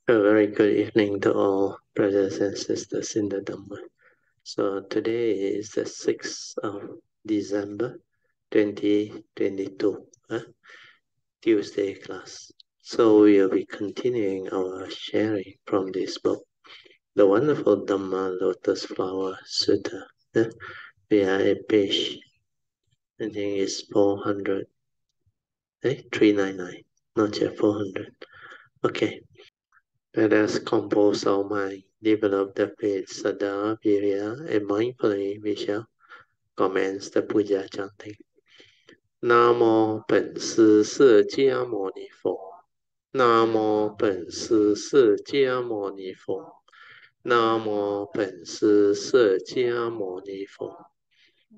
A very good evening to all brothers and sisters in the Dhamma. So today is the 6th of December 2022, Tuesday class. So we'll be continuing our sharing from this book, the wonderful Dhamma Lotus Flower Sutta. We are at page, I think it's 400, 399, not yet 400. Okay. Let us compose our mind, develop the faith, Saddha, Virya, and mindfully we shall commence the puja chanting. Namo 本师释迦牟尼佛。Namo 本师释迦牟尼佛。Namo 本师释迦牟尼佛。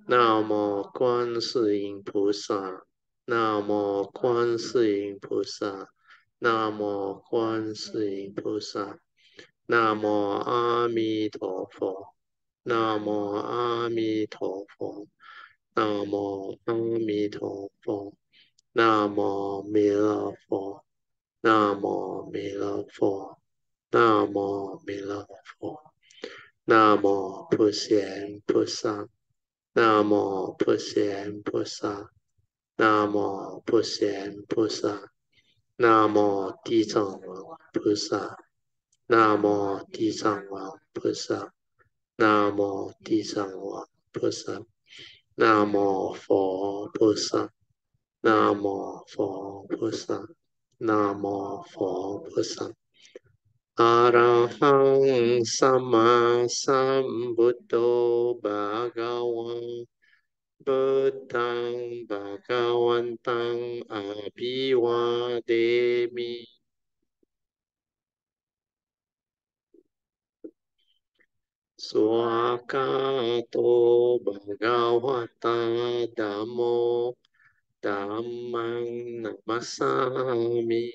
Namo 观世音菩萨。Namo 观世音菩萨。Namo 观世音菩萨。南无阿弥陀佛，南无阿弥陀佛，南无阿弥陀佛，南无弥勒佛，南无弥勒佛，南无弥勒佛，南无普贤菩萨，南无普贤菩萨，南无普贤菩萨，南无地藏王菩萨。南无地藏王菩萨，南无地藏王菩萨，南无佛菩萨，南无佛菩萨，南无佛菩萨。阿拉汉萨玛萨布多巴嘎哇，布当巴嘎วัน当阿毗瓦德米。Swakato Bhagavata Dhammo Dhammang Namasami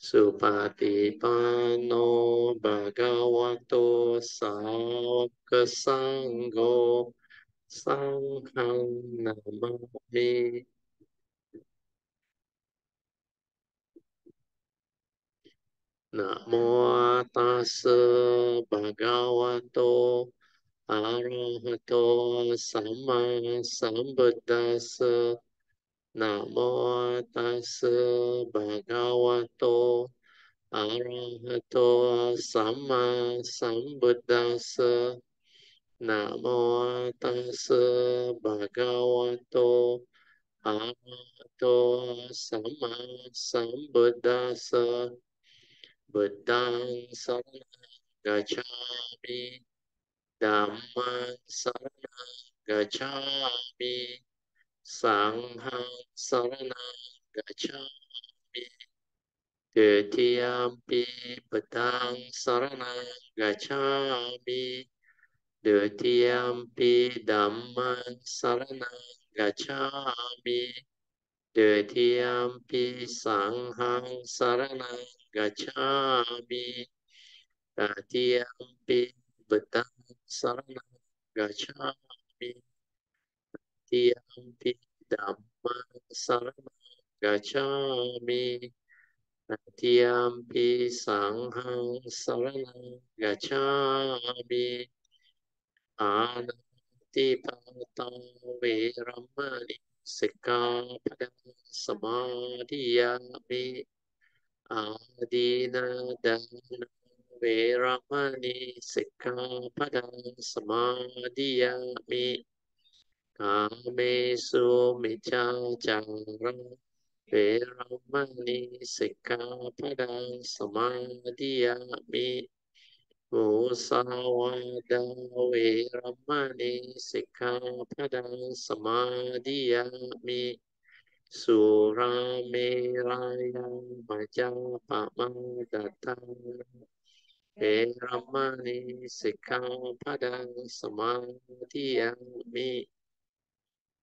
Supatipano Bhagavato Sāvaka Sangho Sanghang Namami Namo Tassa Bhagavato Arahato Sama Sambuddhassa Namo Tassa Bhagavato Arahato Sama Sambuddhassa Namo Tassa Bhagavato Arahato Sama Sambuddhassa Buddhang Saranang Gacchami Dhammang Saranang Gacchami Sanghang Saranang Gacchami Dutiyampi Buddhang Saranang Gacchami Dutiyampi Dhammang Saranang Gacchami Dutiyampi Sanghang Saranang Gacchami Tatiyampi Buddhang Saranang Gacchami Tatiyampi Dhammang Saranang Gacchami Tatiyampi Sanghang Saranang Gacchami Anatipata Veramani Sikkhapadang Samadhiyami Adina Dana Veramani Sikkhapadang Samadhiyami Kamesu Michachara Veramani Sikkhapadang Samadhiyami Musawada Veramani Sikkhapadang Samadhiyami Surameraya Majapahmadata Veramani Sikkhapadang Samadhiyami.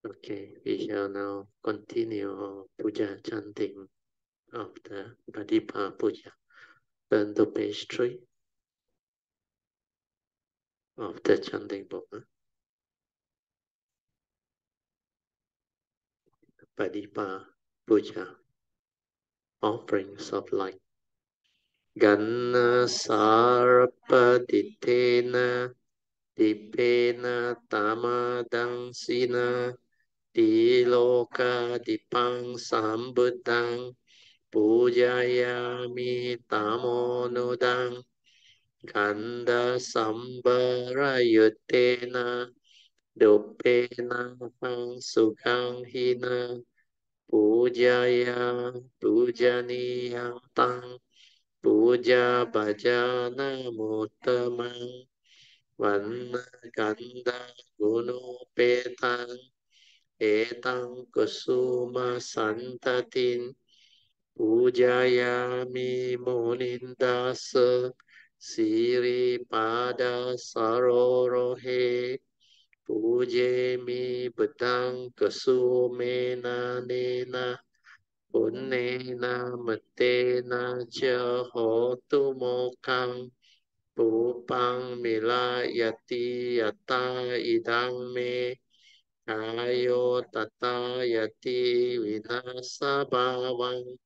Okay, we shall now continue our puja chanting of the Padipa Puja. Turn to page 3 of the chanting book. Padipa Puja. offerings of light. Ganna sarpaditena dipena tamadangsina diloka dipang sambuddhang pujayami tamonodang Kanda sambarayutena dopena hang sukang hina pujaya pujaniyang tang puja bhajana muttamang vanna kanda gunupetang etang kusuma santatin pujayami munindasa siri pada sarorohe pujemi bedang kesumena nena punnena metena jahotu mokang pupang milayati yata idang me kayo tata yati vinasa bawang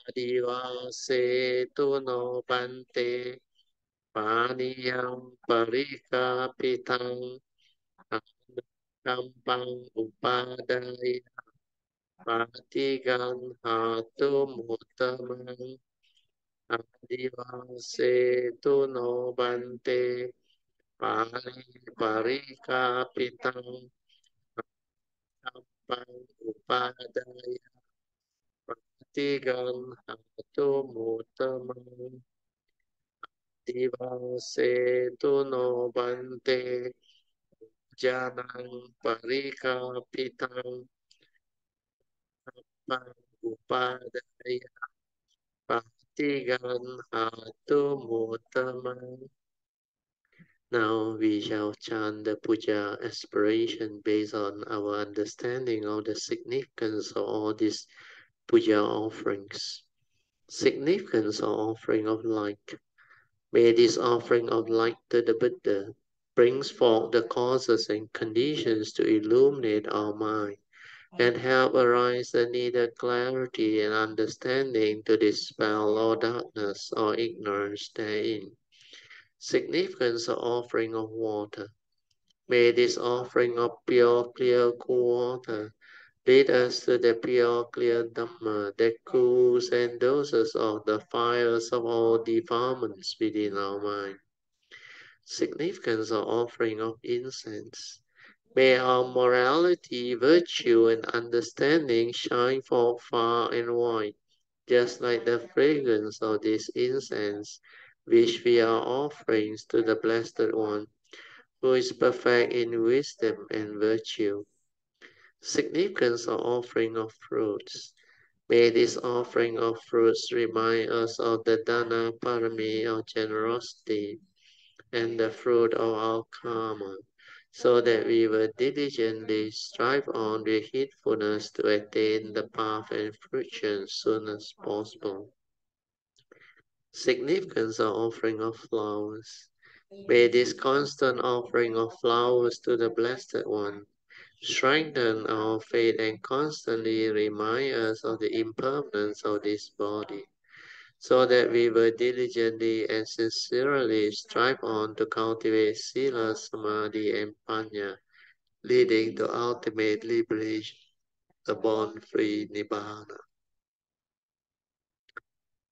adivase tu no bante paniyam parikapitang kampang upadaya patigan hatu mutamang adivase tu no bante pari parikapitang kampang upadaya patigan hatu mutamang divase tu no bante janang parikapitang kampang upadaya patigan hatu mutamang. Now we shall chant the puja aspiration based on our understanding of the significance of all these puja offerings. Significance of offering of light. May this offering of light to the Buddha brings forth the causes and conditions to illuminate our mind and help arise the needed clarity and understanding to dispel all darkness or ignorance therein. Significance of offering of water. May this offering of pure, clear, cool water lead us to the pure, clear Dhamma that cools and doses off the fires of all defilements within our mind. Significance of offering of incense. May our morality, virtue, and understanding shine forth far and wide, just like the fragrance of this incense, which we are offerings to the Blessed One, who is perfect in wisdom and virtue. Significance of offering of fruits. May this offering of fruits remind us of the Dana Parami of generosity and the fruit of our karma, so that we will diligently strive on with heedfulness to attain the path and fruition soon as possible. Significance of offering of flowers. May this constant offering of flowers to the Blessed One strengthen our faith and constantly remind us of the impermanence of this body, so that we will diligently and sincerely strive on to cultivate Sila, Samadhi, and Panya, leading to ultimate liberation, the born-free Nibbana.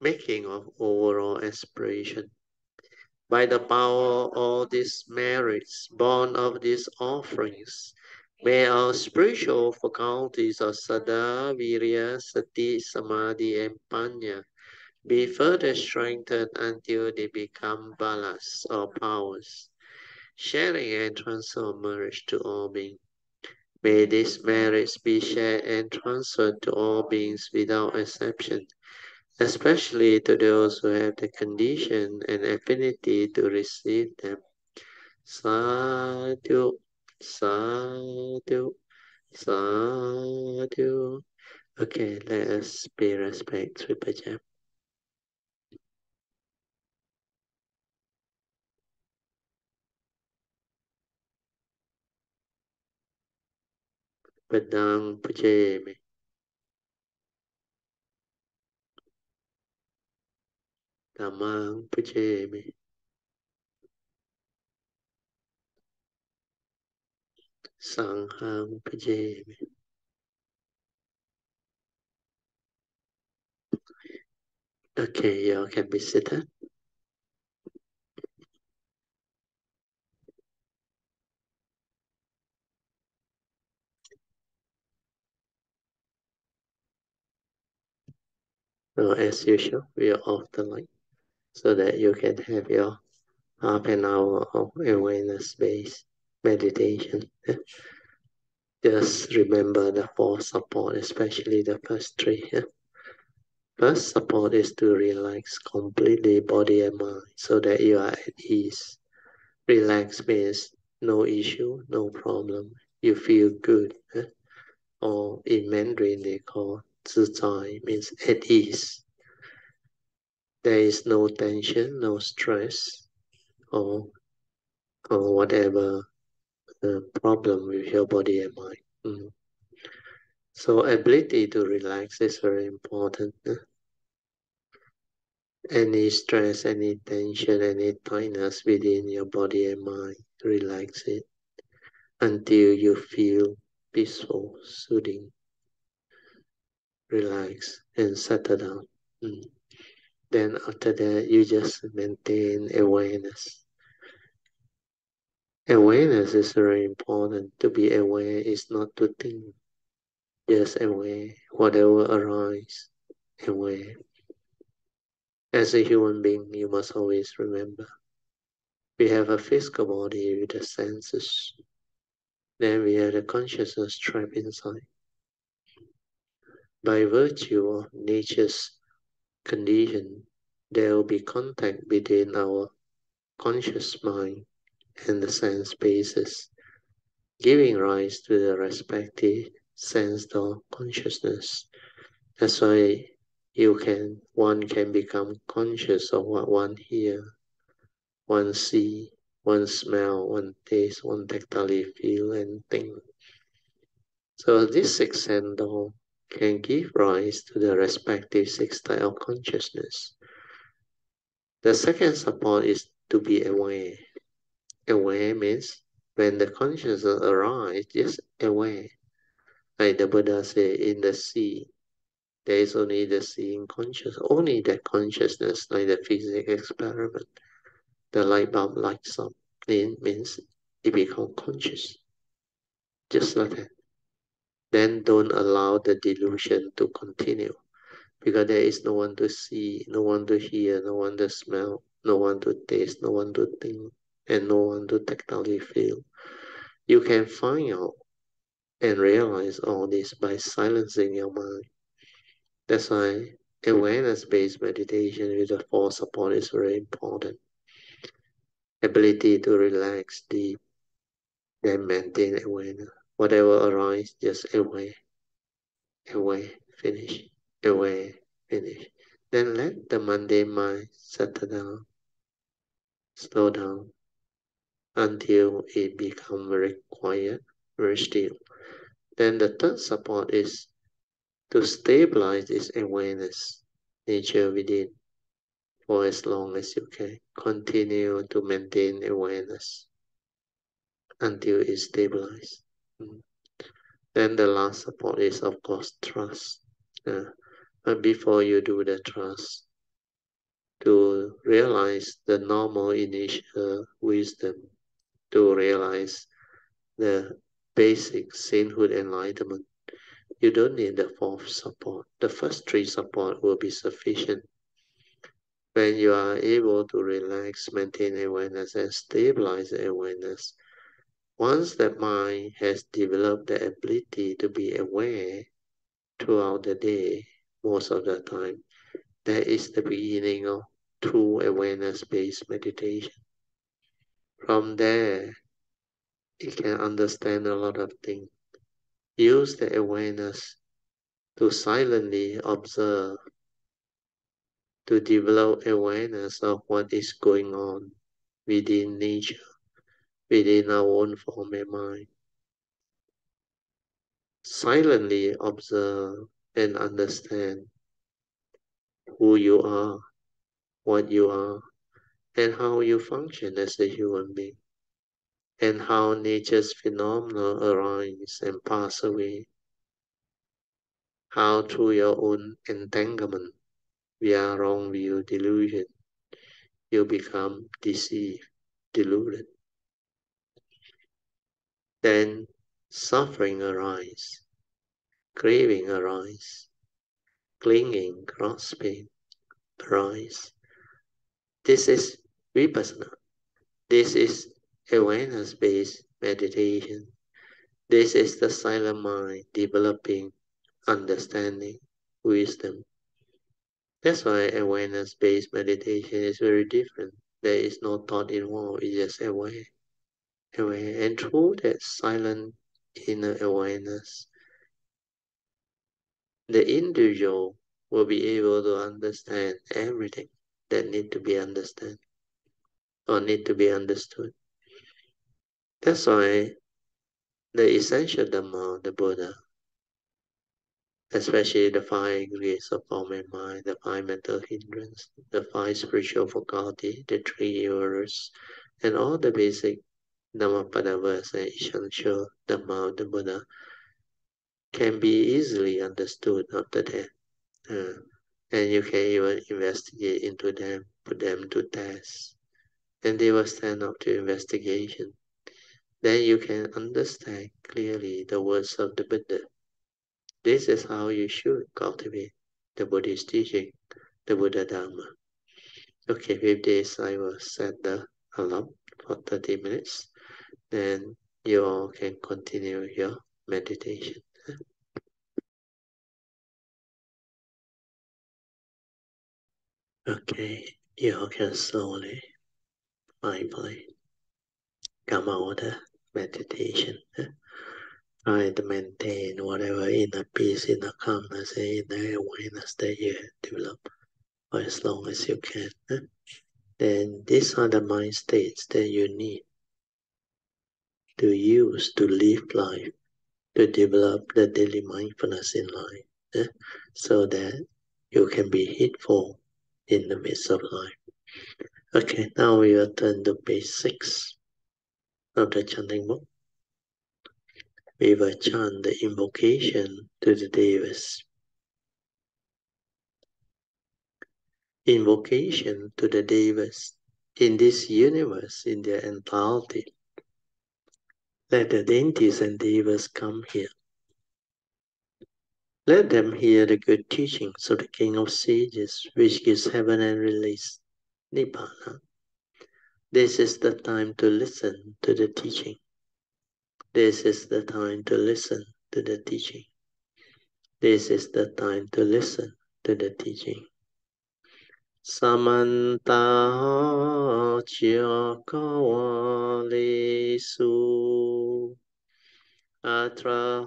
Making of overall aspiration. By the power of all these merits, born of these offerings, may our spiritual faculties of Sada, Virya, Sati, Samadhi, and Panya be further strengthened until they become balas or powers, sharing and transfer merge to all beings. May these merits be shared and transferred to all beings without exception, especially to those who have the condition and affinity to receive them. Sadhu, sadhu, sadhu. Okay, let us pay respect to Pajam. Padang Pujame. Dhammang Pujami. Sanghang Pujami. Okay, you all can be seated. So as usual, we are off the light so that you can have your half an hour of awareness-based meditation. Just remember the four support, especially the first three. First support is to relax completely body and mind so that you are at ease. Relax means no issue, no problem. You feel good. Or in Mandarin they call 自在 means at ease. There is no tension, no stress, or whatever problem with your body and mind. So ability to relax is very important. Any stress, any tension, any tightness within your body and mind, relax it until you feel peaceful, soothing, relax, and settle down. Then after that, you just maintain awareness. Awareness is very important. To be aware is not to think, just aware. Whatever arises, aware. As a human being, you must always remember. We have a physical body with the senses. Then we have the consciousness trapped inside. By virtue of nature's condition, there will be contact between our conscious mind and the sense bases, giving rise to the respective sense of consciousness. That's why one can become conscious of what one hears, one see, one smell, one taste, one tactile feel and think. So this sixth sense can give rise to the respective six types of consciousness. The second support is to be aware. Aware means when the consciousness arises, just aware. Like the Buddha said, in the sea, there is only the seeing consciousness, only that consciousness, like the physics experiment. The light bulb lights up. It means it becomes conscious. Just like that. Then don't allow the delusion to continue. Because there is no one to see, no one to hear, no one to smell, no one to taste, no one to think, and no one to tactily feel. You can find out and realize all this by silencing your mind. That's why awareness-based meditation with the four support is very important. Ability to relax deep, then maintain awareness. Whatever arises, just aware, aware, finish, aware, finish. Then let the mundane mind settle down, slow down, until it becomes very quiet, very still. Then the third support is to stabilize this awareness, nature within, for as long as you can. Continue to maintain awareness until it's stabilized. Then the last support is, of course, trust. But before you do the trust, to realize the normal initial wisdom, to realize the basic sainthood enlightenment, you don't need the fourth support. The first three support will be sufficient. When you are able to relax, maintain awareness, and stabilize the awareness, once the mind has developed the ability to be aware throughout the day, most of the time, that is the beginning of true awareness-based meditation. From there, it can understand a lot of things. Use the awareness to silently observe, to develop awareness of what is going on within nature, within our own form and mind. Silently observe and understand who you are, what you are, and how you function as a human being, and how nature's phenomena arise and pass away, how through your own entanglement via wrong view delusion, you become deceived, deluded. Then suffering arises, craving arises, clinging, grasping arise. This is vipassana. This is awareness-based meditation. This is the silent mind developing understanding, wisdom. That's why awareness-based meditation is very different. There is no thought involved, it's just aware. And through that silent inner awareness, the individual will be able to understand everything that need to be understood or need to be understood. That's why the essential Dharma, the Buddha, especially the five aggregates of form and mind, the five mental hindrance, the five spiritual faculty, the three errors, and all the basic Dhammapada verse and essential Dhamma of the Buddha can be easily understood after that. And you can even investigate into them, put them to test, and they will stand up to investigation. Then you can understand clearly the words of the Buddha. This is how you should cultivate the Buddhist teaching, the Buddha Dharma. Okay, with this I will set the alarm for 30 minutes. Then you all can continue your meditation. Okay, you all can slowly, mindfully come out of the meditation. Try to maintain whatever inner peace, inner calmness, and inner awareness that you have developed for as long as you can. Then these are the mind states that you need to use to live life, to develop the daily mindfulness in life, so that you can be heedful in the midst of life. Okay, now we will turn to page 6 of the chanting book. We will chant the invocation to the Devas. Invocation to the Devas in this universe in their entirety. Let the deities and Devas come here. Let them hear the good teachings of the King of Sages, which gives heaven and release, Nibbana. This is the time to listen to the teaching. This is the time to listen to the teaching. This is the time to listen to the teaching. Samanta Chakawalesu Atra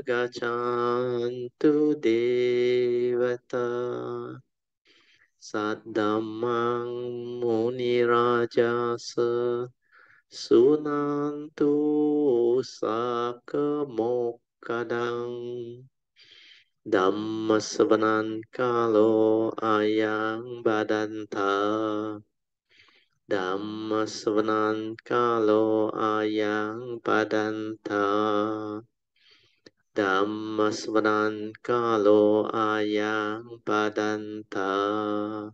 Gachantu Devata Saddhammang Munirajasa Sunantu Sakamokadang Dhammasavanan Kalo Ayang Badanta Dhammasavanan Kalo Ayang Badanta Dhammasavanan Kalo Ayang Badanta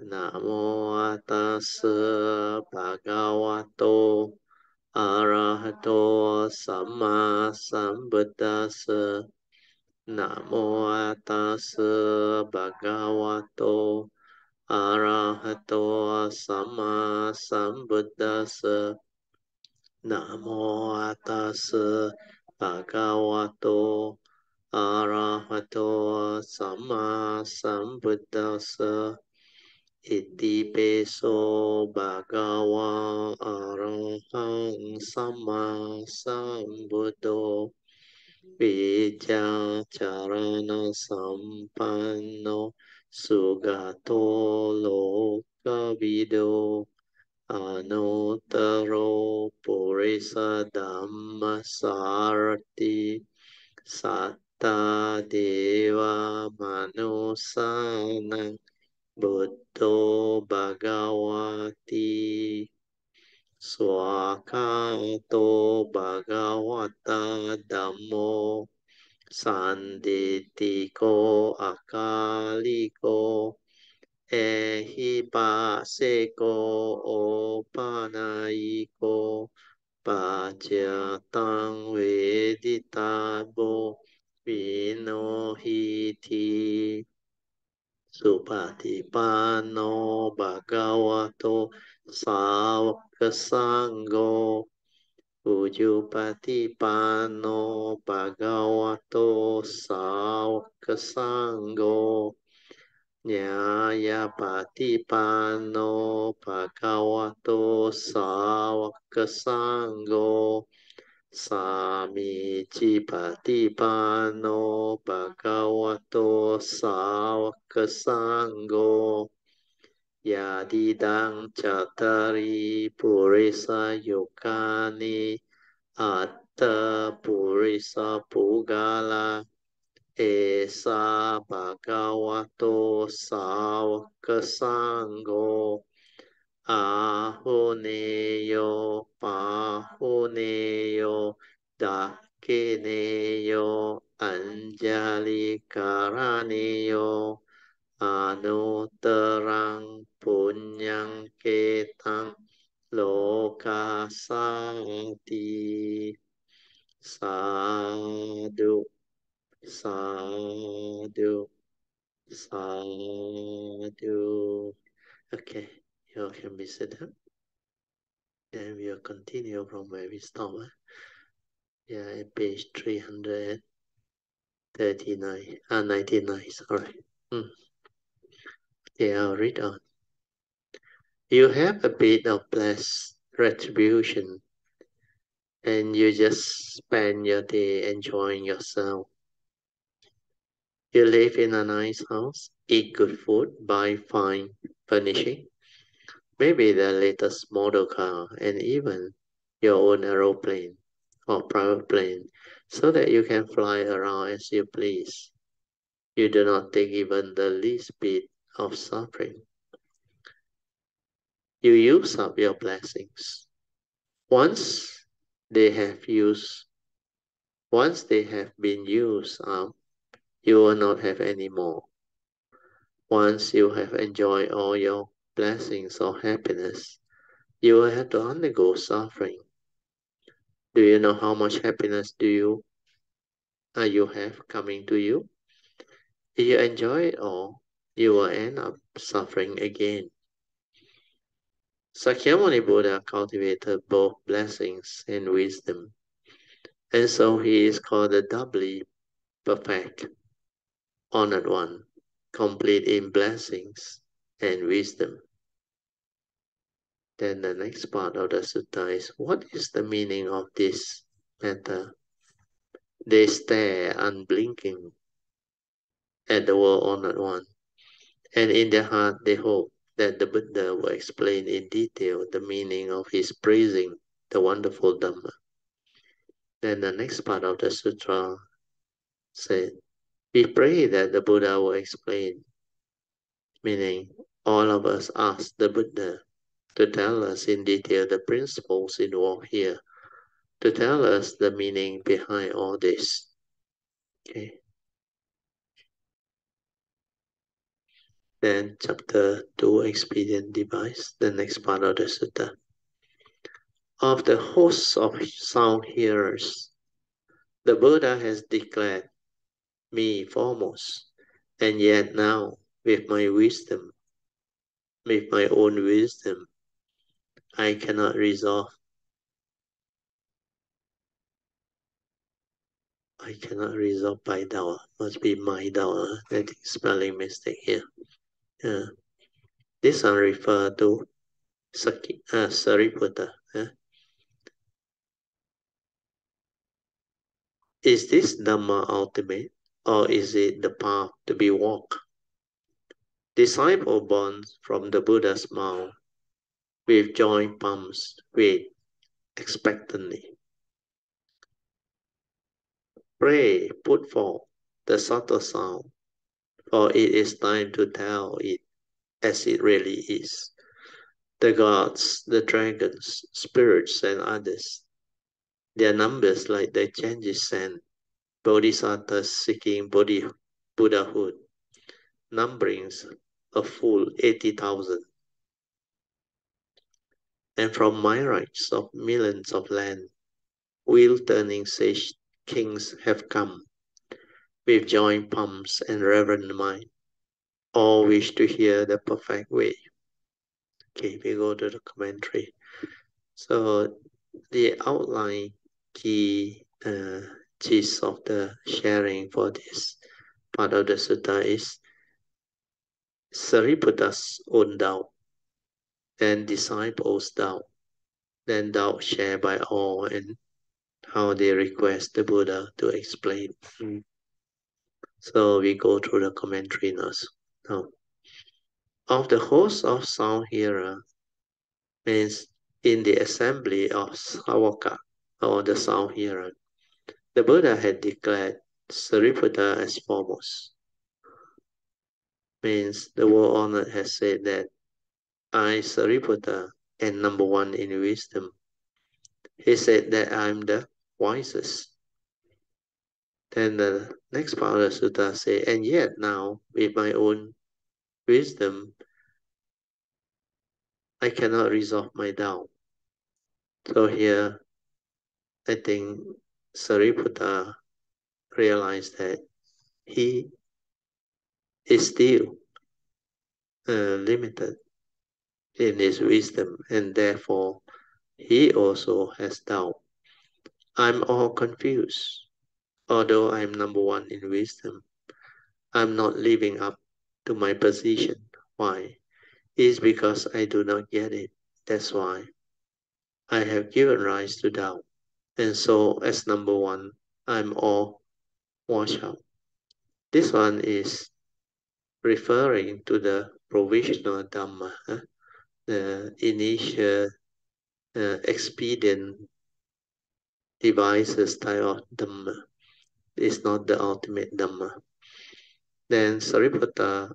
Namo Tassa Bhagavato Arahato Samma Sambuddhassa Namo Tassa Bhagavato Arahato Samma Sambuddhassa Namo Tassa Bhagavato Arahato Samma Sambuddhassa Iti peso bhagawa arahang samma sambuddho Vijja charana sampanno sugato lokavido anuttaro purisa dhamma sarati satta deva manusana Buddho Bhagavati Swakato Bhagavata Dhammo Sanditiko Akaliko Ehipaseko Opanayiko Pajatang Veditabo Vinohiti Supatipano Bhagavato Savakasangho Ujupatipano Bhagavato Savakasangho Nyayapatipano Bhagavato Savakasangho Samicipatipano Bhagavato Savakasangho Yadidang Chatari Purisa Yukani Atta Purisa Pugala Esa Bhagavato Savakasangho Ahoneyo Pahoneyo Dakineyo Anjali Karaneyo Anutarang Punyang Ketang Lokasati Sadhu Sadhu Sadhu. Okay, you all can be seated. Then we'll continue from where we stopped. Yeah, at page 339, 99, sorry. Okay, I'll read on. You have a bit of blessed retribution, and you just spend your day enjoying yourself. You live in a nice house, eat good food, buy fine furnishing, maybe the latest model car, and even your own aeroplane or private plane, so that you can fly around as you please. You do not take even the least bit of suffering. You use up your blessings. Once they have been used up, you will not have any more. Once you have enjoyed all your blessings or happiness, you will have to undergo suffering. Do you know how much happiness you have coming to you? If you enjoy it all, you will end up suffering again. Sakyamuni Buddha cultivated both blessings and wisdom, and so he is called the doubly perfect, honored one, complete in blessings and wisdom. Then the next part of the sutta is, what is the meaning of this matter? They stare unblinking at the world-honored one, and in their heart they hope that the Buddha will explain in detail the meaning of his praising the wonderful Dharma. Then the next part of the sutra said, we pray that the Buddha will explain, meaning all of us ask the Buddha to tell us in detail the principles involved here, to tell us the meaning behind all this. Okay. Then chapter 2, expedient device, the next part of the sutta. Of the hosts of sound hearers, the Buddha has declared me foremost, and yet now, with my own wisdom, I cannot resolve by Dao. Must be my Dao. I think spelling mistake here. This one refer to Sariputta. Is this Dhamma ultimate, or is it the path to be walked? Disciple born from the Buddha's mouth, with joint palms, wait expectantly. Pray, put forth the subtle sound, for it is time to tell it. as it really is. The gods, the dragons, spirits, and others, their numbers like the Ganges sand, bodhisattvas seeking Buddhahood, numberings a full 80,000. And from myriads of millions of land, wheel-turning sage kings have come, with joint palms and reverent mind. All wish to hear the perfect way. Okay, we go to the commentary. So the outline key gist of the sharing for this part of the sutta is Sariputta's own doubt, then disciples' doubt, then doubt shared by all, and how they request the Buddha to explain. So we go through the commentary now. Of the host of sound hearer means in the assembly of Savaka, or the sound hearer, the Buddha had declared Sariputta as foremost. Means the world honored has said that I, Sariputta, am number one in wisdom. He said that I am the wisest. Then the next part of the sutta says, and yet now, with my own wisdom, I cannot resolve my doubt. So here, I think Sariputta realized that he is still limited in his wisdom, and therefore he also has doubt. I'm all confused. Although I'm number one in wisdom, I'm not living up to my position. Why? It's because I do not get it. That's why I have given rise to doubt. And so, as number one, I'm all washed out. This one is referring to the provisional Dhamma, the initial expedient devices type of Dhamma. It's not the ultimate Dhamma. Then Sariputta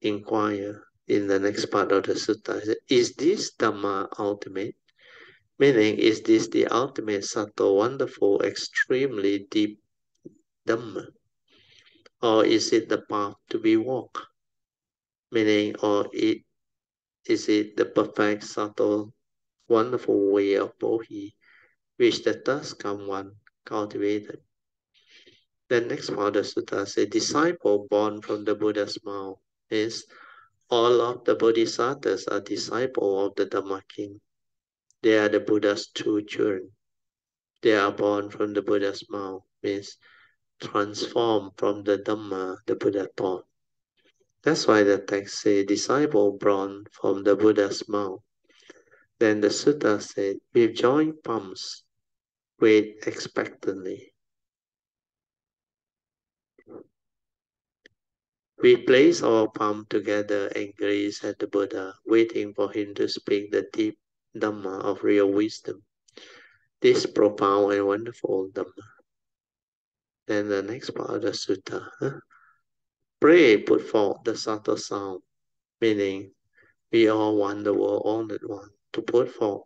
inquire in the next part of the sutta, is this Dhamma ultimate? Meaning, is this the ultimate, subtle, wonderful, extremely deep Dhamma? Or is it the path to be walked? Meaning, is it the perfect, subtle, wonderful way of Bodhi, which the Tuscan one cultivated? The next part of the sutta says, disciple born from the Buddha's mouth is all of the bodhisattvas are disciples of the Dhamma King. They are the Buddha's true children. They are born from the Buddha's mouth, means transformed from the Dhamma the Buddha taught. That's why the text says, disciple born from the Buddha's mouth. Then the sutta said, with joint palms, wait expectantly. We place our palm together and gaze at the Buddha, waiting for him to speak the deep Dhamma of real wisdom. This profound and wonderful Dhamma. Then the next part of the sutta, pray put forth the subtle sound, meaning we all want the world honored one to put forth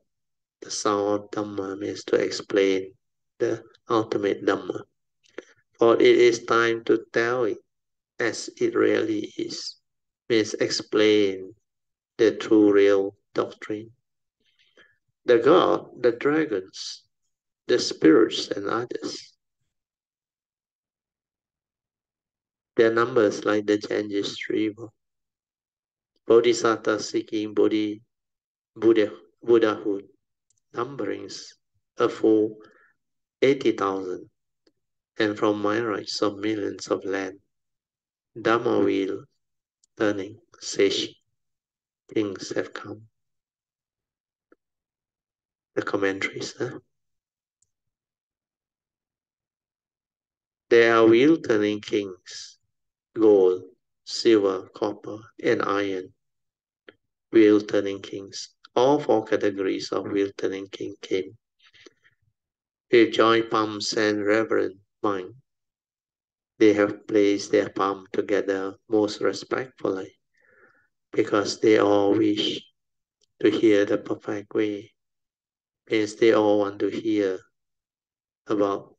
the sound of Dhamma, means to explain the ultimate Dhamma. For it is time to tell it as it really is, means explain the true real doctrine. The God, the dragons, the spirits and others, their numbers like the Ganges River. Bodhisattva seeking Buddhahood, numberings a full 80,000, and from myriads of millions of land, Dharma wheel turning sage kings have come. The commentaries. There are wheel turning kings, gold, silver, copper, and iron. Wheel turning kings. All four categories of wheel turning king came with joint palms and reverent mind. They have placed their palm together most respectfully because they all wish to hear the perfect way. Means they all want to hear about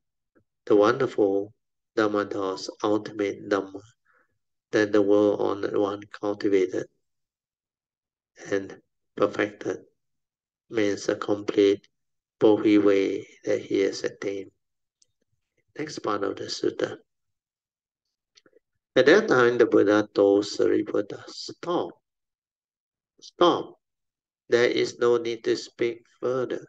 the wonderful Dhamma's ultimate Dhamma that the world on one cultivated and perfected. Means a complete Bodhi way that he has attained. Next part of the sutta. At that time, the Buddha told Sariputta, stop. There is no need to speak further.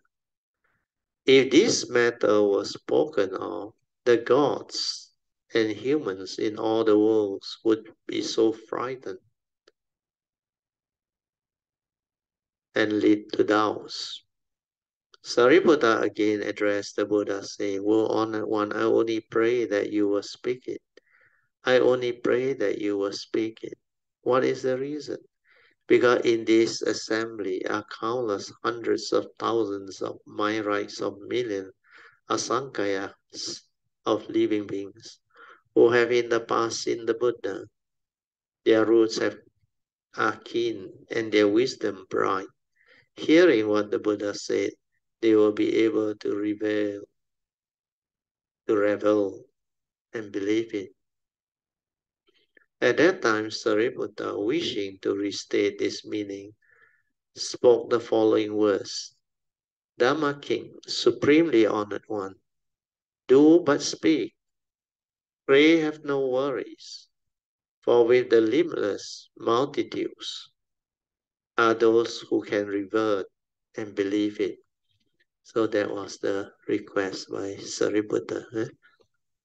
If this matter was spoken of, the gods and humans in all the worlds would be so frightened and lead to doubts. Sariputta again addressed the Buddha, saying, "Well, Honored One, I only pray that you will speak it. I only pray that you will speak it. What is the reason? Because in this assembly are countless hundreds of thousands of myriads of millions, asankhayas of living beings, who have in the past seen the Buddha. Their roots are keen and their wisdom bright. Hearing what the Buddha said, they will be able to revel and believe it." At that time, Sariputta, wishing to restate this meaning, spoke the following words: "Dhamma King, supremely honored one, do but speak. Pray, have no worries, for with the limitless multitudes are those who can revert and believe it." So that was the request by Sariputta.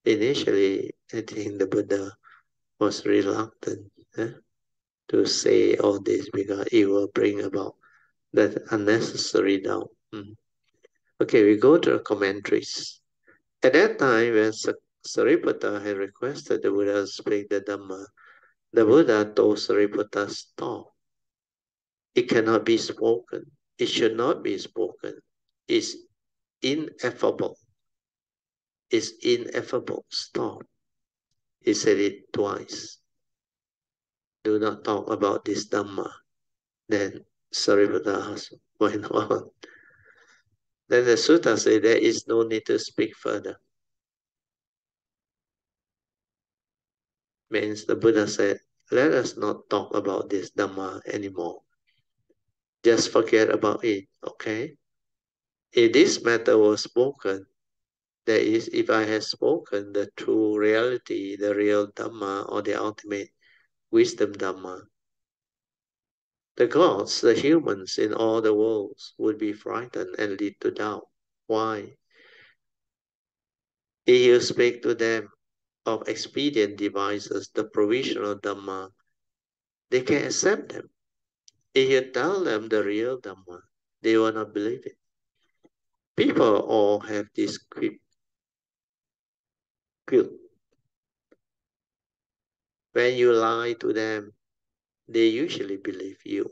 Initially, I think the Buddha was reluctant to say all this because it will bring about that unnecessary doubt. Okay, we go to the commentaries. At that time, when Sariputta had requested the Buddha to speak the Dhamma, the Buddha told Sariputta, "Stop. It cannot be spoken. It should not be spoken. It's ineffable. It's ineffable. Stop." He said it twice. Do not talk about this Dhamma. Then Sariputta asked, "Why not?" Then the sutta says there is no need to speak further. Means the Buddha said, let us not talk about this Dhamma anymore. Just forget about it, okay? If this matter was spoken, that is, if I had spoken the true reality, the real Dhamma or the ultimate wisdom Dhamma, the gods, the humans in all the worlds would be frightened and lead to doubt. Why? If you speak to them of expedient devices, the provisional Dhamma, they can accept them. If you tell them the real Dhamma, they will not believe it. People all have this guilt. When you lie to them, they usually believe you.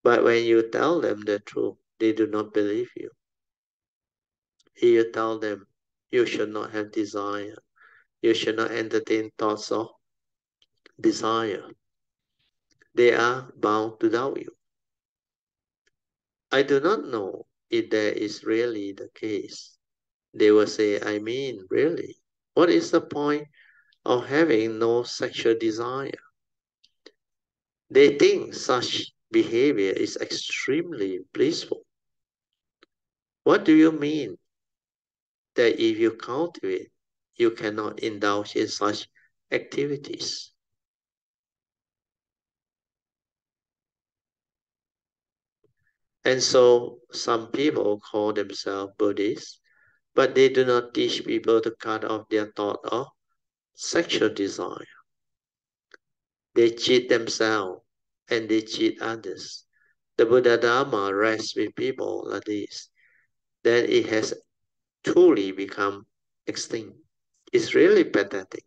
But when you tell them the truth, they do not believe you. If you tell them you should not have desire, you should not entertain thoughts of desire, they are bound to doubt you. I do not know if that is really the case. They will say, I mean, really, what is the point of having no sexual desire? They think such behavior is extremely blissful. What do you mean that if you cultivate, you cannot indulge in such activities? And so some people call themselves Buddhists, but they do not teach people to cut off their thought of sexual desire. They cheat themselves and they cheat others. The Buddha Dharma rests with people like this. Then it has truly become extinct. It's really pathetic.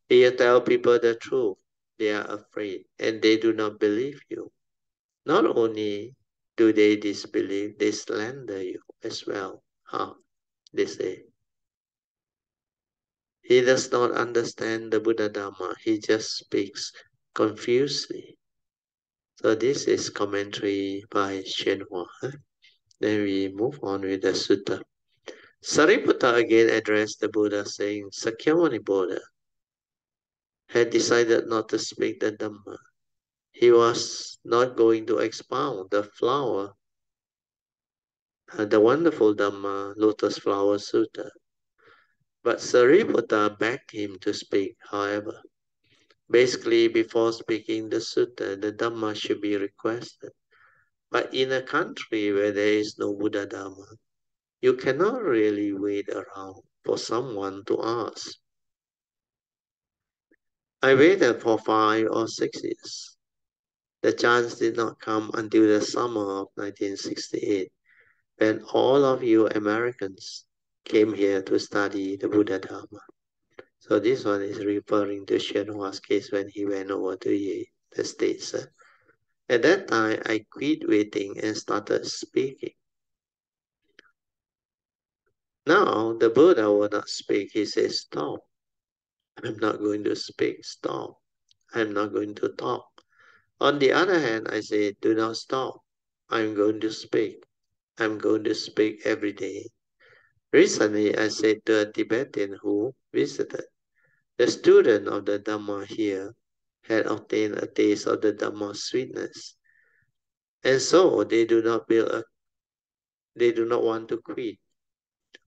If you tell people the truth, they are afraid and they do not believe you. Not only do they disbelieve, they slander you as well. They say, He does not understand the Buddha Dharma. He just speaks confusedly. So this is commentary by Shenhua. Then we move on with the sutta. Sariputta again addressed the Buddha saying, Sakyamuni Buddha had decided not to speak the Dhamma. He was not going to expound the flower, the wonderful Dhamma, Lotus Flower Sutta. But Sariputta begged him to speak, however. Basically, before speaking the sutta, the Dhamma should be requested. But in a country where there is no Buddha Dhamma, you cannot really wait around for someone to ask. I waited for 5 or 6 years. The chance did not come until the summer of 1968, when all of you Americans came here to study the Buddha Dharma. So this one is referring to Shenhua's case when he went over to the States. At that time, I quit waiting and started speaking. Now, the Buddha will not speak. He says, stop. I'm not going to speak. Stop. I'm not going to talk. On the other hand, I say, do not stop. I'm going to speak. I'm going to speak every day. Recently, I said to a Tibetan who visited, the student of the Dhamma here had obtained a taste of the Dhamma sweetness. And so they do not want to quit.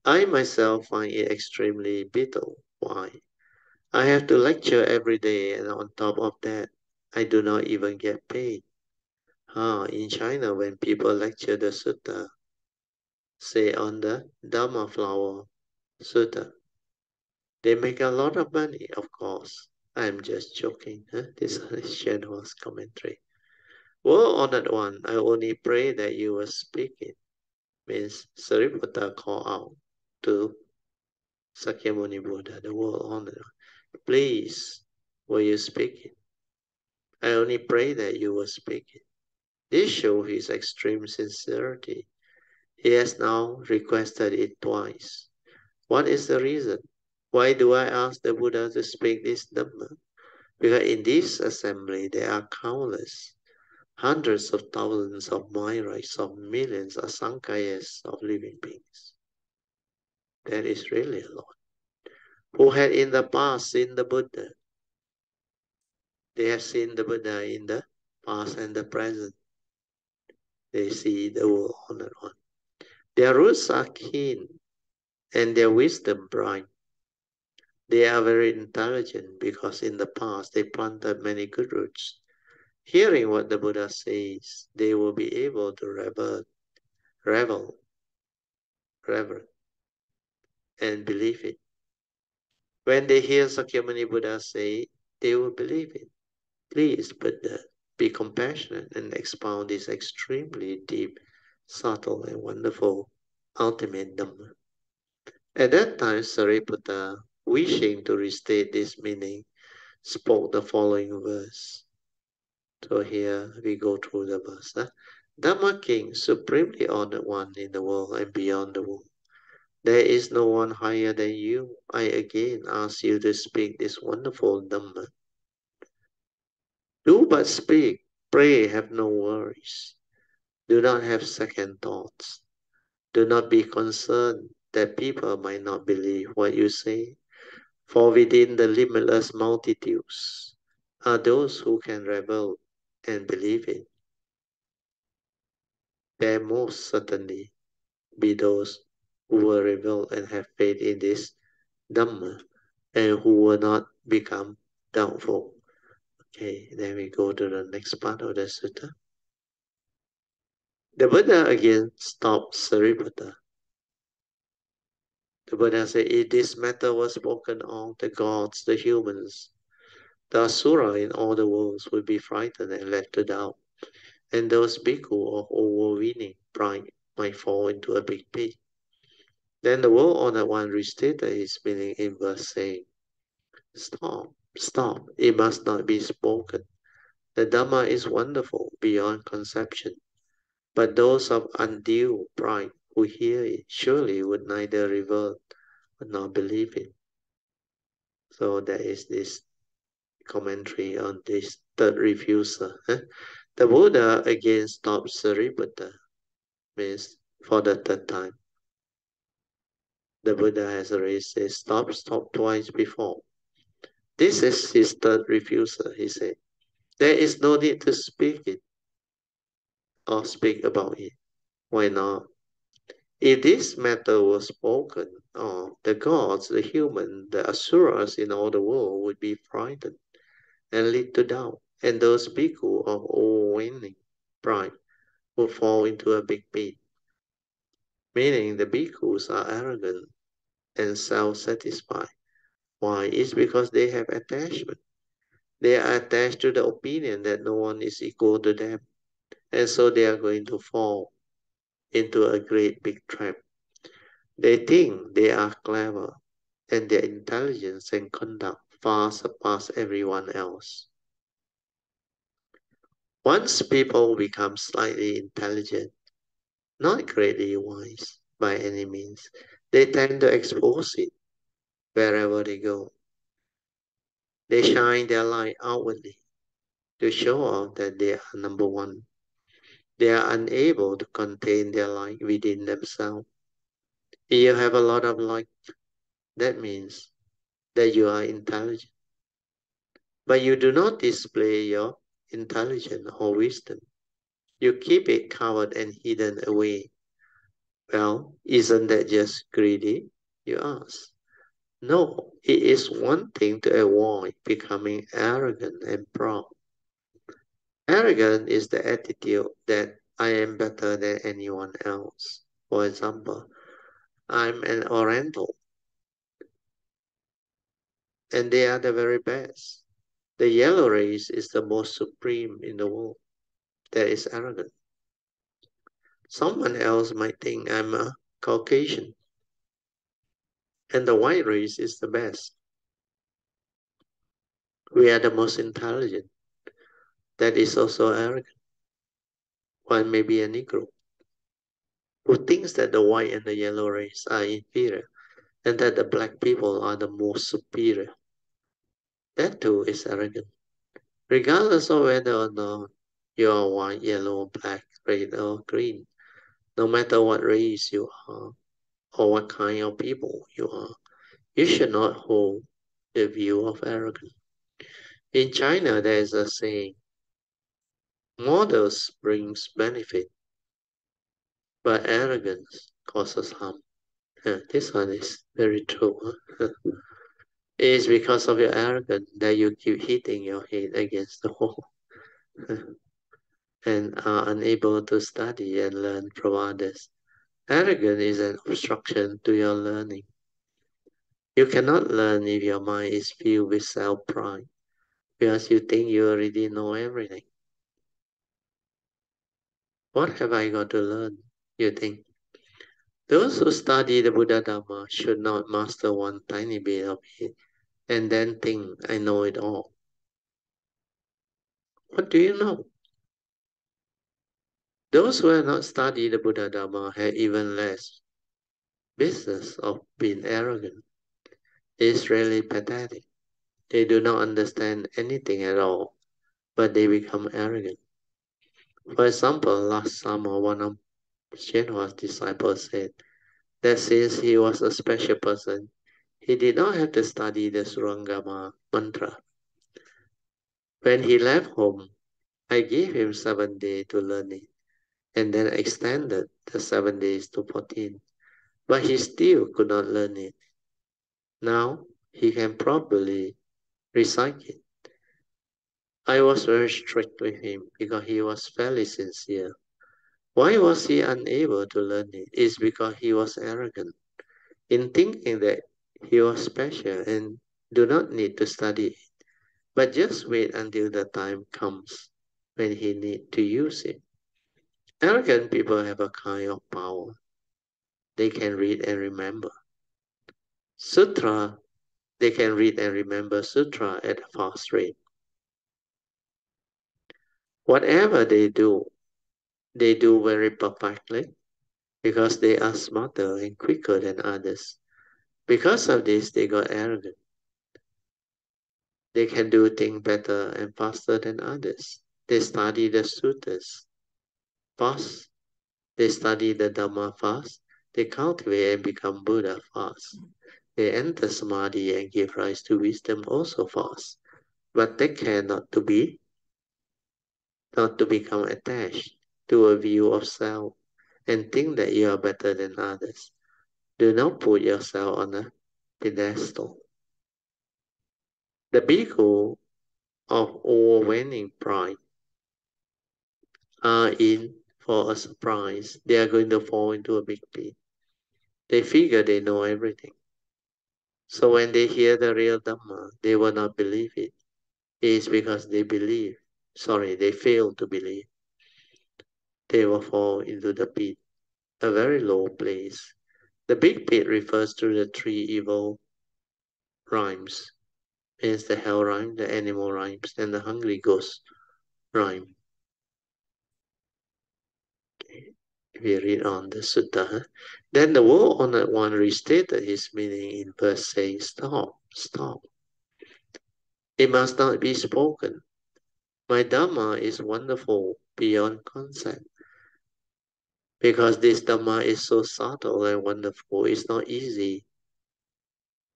I myself find it extremely bitter. Why? I have to lecture every day, and on top of that, I do not even get paid. In China, when people lecture the sutta, say on the Dhamma Flower Sutta, they make a lot of money, of course. I'm just joking. This is Shenhua's commentary. Well, Honored One, I only pray that you will speak it. Means Sariputta called out to Sakyamuni Buddha, the world honored one. Please, will you speak it? I only pray that you will speak it. This shows his extreme sincerity. He has now requested it twice. What is the reason? Why do I ask the Buddha to speak this Dhamma? Because in this assembly there are countless, hundreds of thousands of myriads of millions of sankhayas of living beings. That is really a lot. Who had in the past seen the Buddha. They have seen the Buddha in the past and the present. They see the world honored one. Their roots are keen and their wisdom bright. They are very intelligent because in the past they planted many good roots. Hearing what the Buddha says, they will be able to revel, and believe it. When they hear Sakyamuni Buddha say, they will believe it. Please, Buddha, be compassionate and expound this extremely deep, subtle, and wonderful ultimate Dhamma. At that time, Sariputta, wishing to restate this meaning, spoke the following verse. So here we go through the verse. Dhamma King, supremely honored one in the world and beyond the world. There is no one higher than you. I again ask you to speak this wonderful Dhamma. Do but speak. Pray, have no worries. Do not have second thoughts. Do not be concerned that people might not believe what you say. For within the limitless multitudes are those who can revel and believe it. There most certainly be those who will revel and have faith in this Dhamma and who will not become doubtful. Okay, then we go to the next part of the sutta. The Buddha again stopped Sariputta. The Buddha said, if this matter was spoken of, the gods, the humans, the asura in all the worlds would be frightened and led to doubt. And those bhikkhu of overweening pride might fall into a big pit. Then the world-honored one restated his meaning in verse saying, stop, stop, it must not be spoken. The Dhamma is wonderful beyond conception, but those of undue pride who hear it surely would neither revert nor believe it. So there is this commentary on this third refuser. The Buddha again stopped Sariputta, means for the third time. The Buddha has already said, stop twice before. This is his third refuser, he said. There is no need to speak it or speak about it. Why not? If this matter was spoken of, the gods, the human, the asuras in all the world would be frightened and lead to doubt, and those bhikkhu of overweening pride would fall into a big pit. Meaning the bhikkhus are arrogant and self-satisfied. Why? It's because they have attachment. They are attached to the opinion that no one is equal to them, and so they are going to fall into a great big trap. They think they are clever, and their intelligence and conduct far surpass everyone else. Once people become slightly intelligent, not greatly wise by any means, they tend to expose it wherever they go. They shine their light outwardly to show off that they are number one. They are unable to contain their light within themselves. If you have a lot of light, that means that you are intelligent. But you do not display your intelligence or wisdom. You keep it covered and hidden away. Well, isn't that just greedy? You ask. No, it is one thing to avoid becoming arrogant and proud. Arrogant is the attitude that I am better than anyone else. For example, I'm an Oriental and they are the very best. The yellow race is the most supreme in the world. That is arrogant. Someone else might think I'm a Caucasian and the white race is the best. We are the most intelligent. That is also arrogant. One may be a Negro who thinks that the white and the yellow race are inferior and that the black people are the most superior. That too is arrogant. Regardless of whether or not you are white, yellow, black, red, or green, no matter what race you are or what kind of people you are, you should not hold the view of arrogance. In China, there is a saying, models brings benefit, but arrogance causes harm. This one is very true. It is because of your arrogance that you keep hitting your head against the wall and are unable to study and learn from others. Arrogance is an obstruction to your learning. You cannot learn if your mind is filled with self-pride, because you think you already know everything. What have I got to learn, you think? Those who study the Buddha Dharma should not master one tiny bit of it and then think, I know it all. What do you know? Those who have not studied the Buddha Dharma have even less business of being arrogant. It's really pathetic. They do not understand anything at all, but they become arrogant. For example, last summer, one of Shenhua's disciples said that since he was a special person, he did not have to study the Surangama mantra. When he left home, I gave him 7 days to learn it, and then extended the 7 days to 14. But he still could not learn it. Now he can properly recite it. I was very strict with him because he was fairly sincere. Why was he unable to learn it? It's because he was arrogant in thinking that he was special and do not need to study it, but just wait until the time comes when he need to use it. Arrogant people have a kind of power. They can read and remember. Sutra, they can read and remember sutra at a fast rate. Whatever they do very perfectly because they are smarter and quicker than others. Because of this, they got arrogant. They can do things better and faster than others. They study the sutras fast. They study the Dharma fast. They cultivate and become Buddha fast. They enter samadhi and give rise to wisdom also fast. But take care not to become attached to a view of self and think that you are better than others. Do not put yourself on a pedestal. The bhikkhu of overwhelming pride are in for a surprise. They are going to fall into a big pit. They figure they know everything. So when they hear the real Dhamma, they will not believe it. It is because they fail to believe. They will fall into the pit, a very low place. The big pit refers to the three evil rhymes. It's the hell rhyme, the animal rhymes, and the hungry ghost rhyme. Okay. We read on the sutta. Then the world-honored one restated his meaning in verse saying, stop, stop. It must not be spoken. My Dhamma is wonderful beyond concept. Because this Dhamma is so subtle and wonderful, it's not easy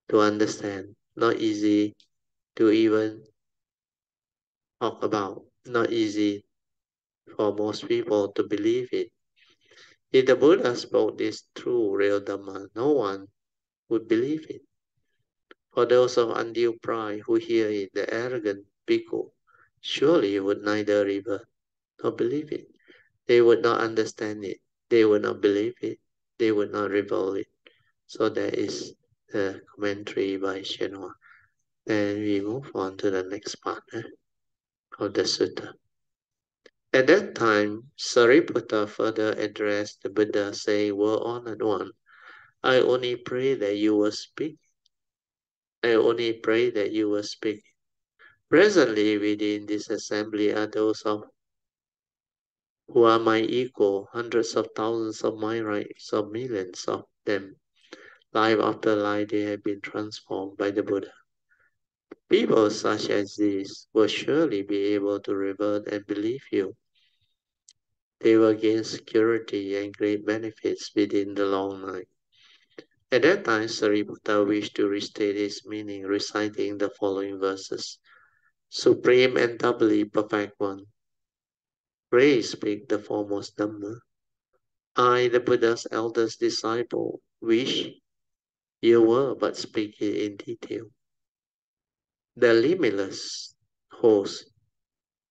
to understand, not easy to even talk about, not easy for most people to believe it. If the Buddha spoke this true, real Dhamma, no one would believe it. For those of undue pride who hear it, the arrogant bhikkhu surely would neither revert nor believe it. They would not understand it. They would not believe it. They would not reveal it. So that is the commentary by Hsuan. Then we move on to the next part of the sutta. At that time, Sariputta further addressed the Buddha, saying, Well-honored one, I only pray that you will speak. I only pray that you will speak. Presently within this assembly are those who are my equal, hundreds of thousands of my rights, of millions of them. Life after life they have been transformed by the Buddha. People such as these will surely be able to revert and believe you. They will gain security and great benefits within the long night. At that time, Sariputta wished to restate his meaning, reciting the following verses. Supreme and doubly perfect one, pray speak the foremost Dhamma. I, the Buddha's eldest disciple, wish you were but speak it in detail. The limitless host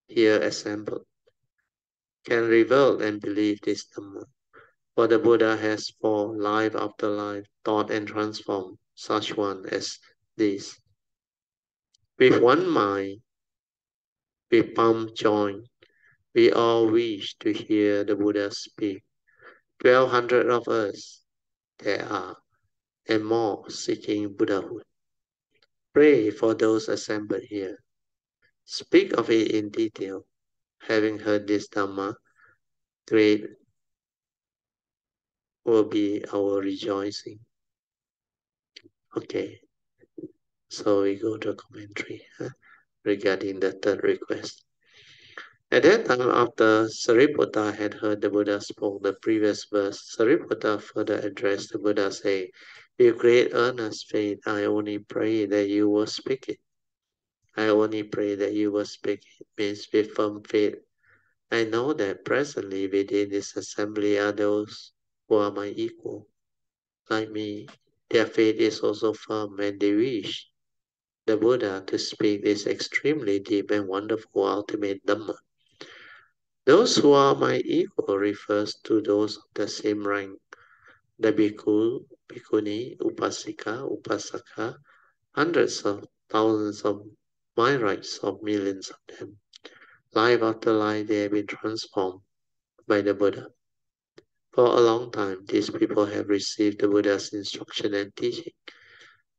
here assembled can reveal and believe this Dhamma. For the Buddha has for life after life taught and transformed such one as this. With one mind, with palm joined, we all wish to hear the Buddha speak. 1,200 of us there are, and more seeking Buddhahood. Pray for those assembled here. Speak of it in detail. Having heard this Dhamma, great will be our rejoicing. Okay, so we go to commentary regarding the third request. At that time, after Sariputta had heard the Buddha spoke the previous verse, Sariputta further addressed the Buddha, saying, with great earnest faith, I only pray that you will speak it. I only pray that you will speak it, means with firm faith. I know that presently within this assembly are those who are my equal, like me. Their faith is also firm and they wish the Buddha to speak this extremely deep and wonderful ultimate Dhamma. Those who are my equal refers to those of the same rank, the bhikkhu, bhikkhuni, upasika, upasaka, hundreds of thousands of my rights of millions of them. Life after life they have been transformed by the Buddha. For a long time, these people have received the Buddha's instruction and teaching.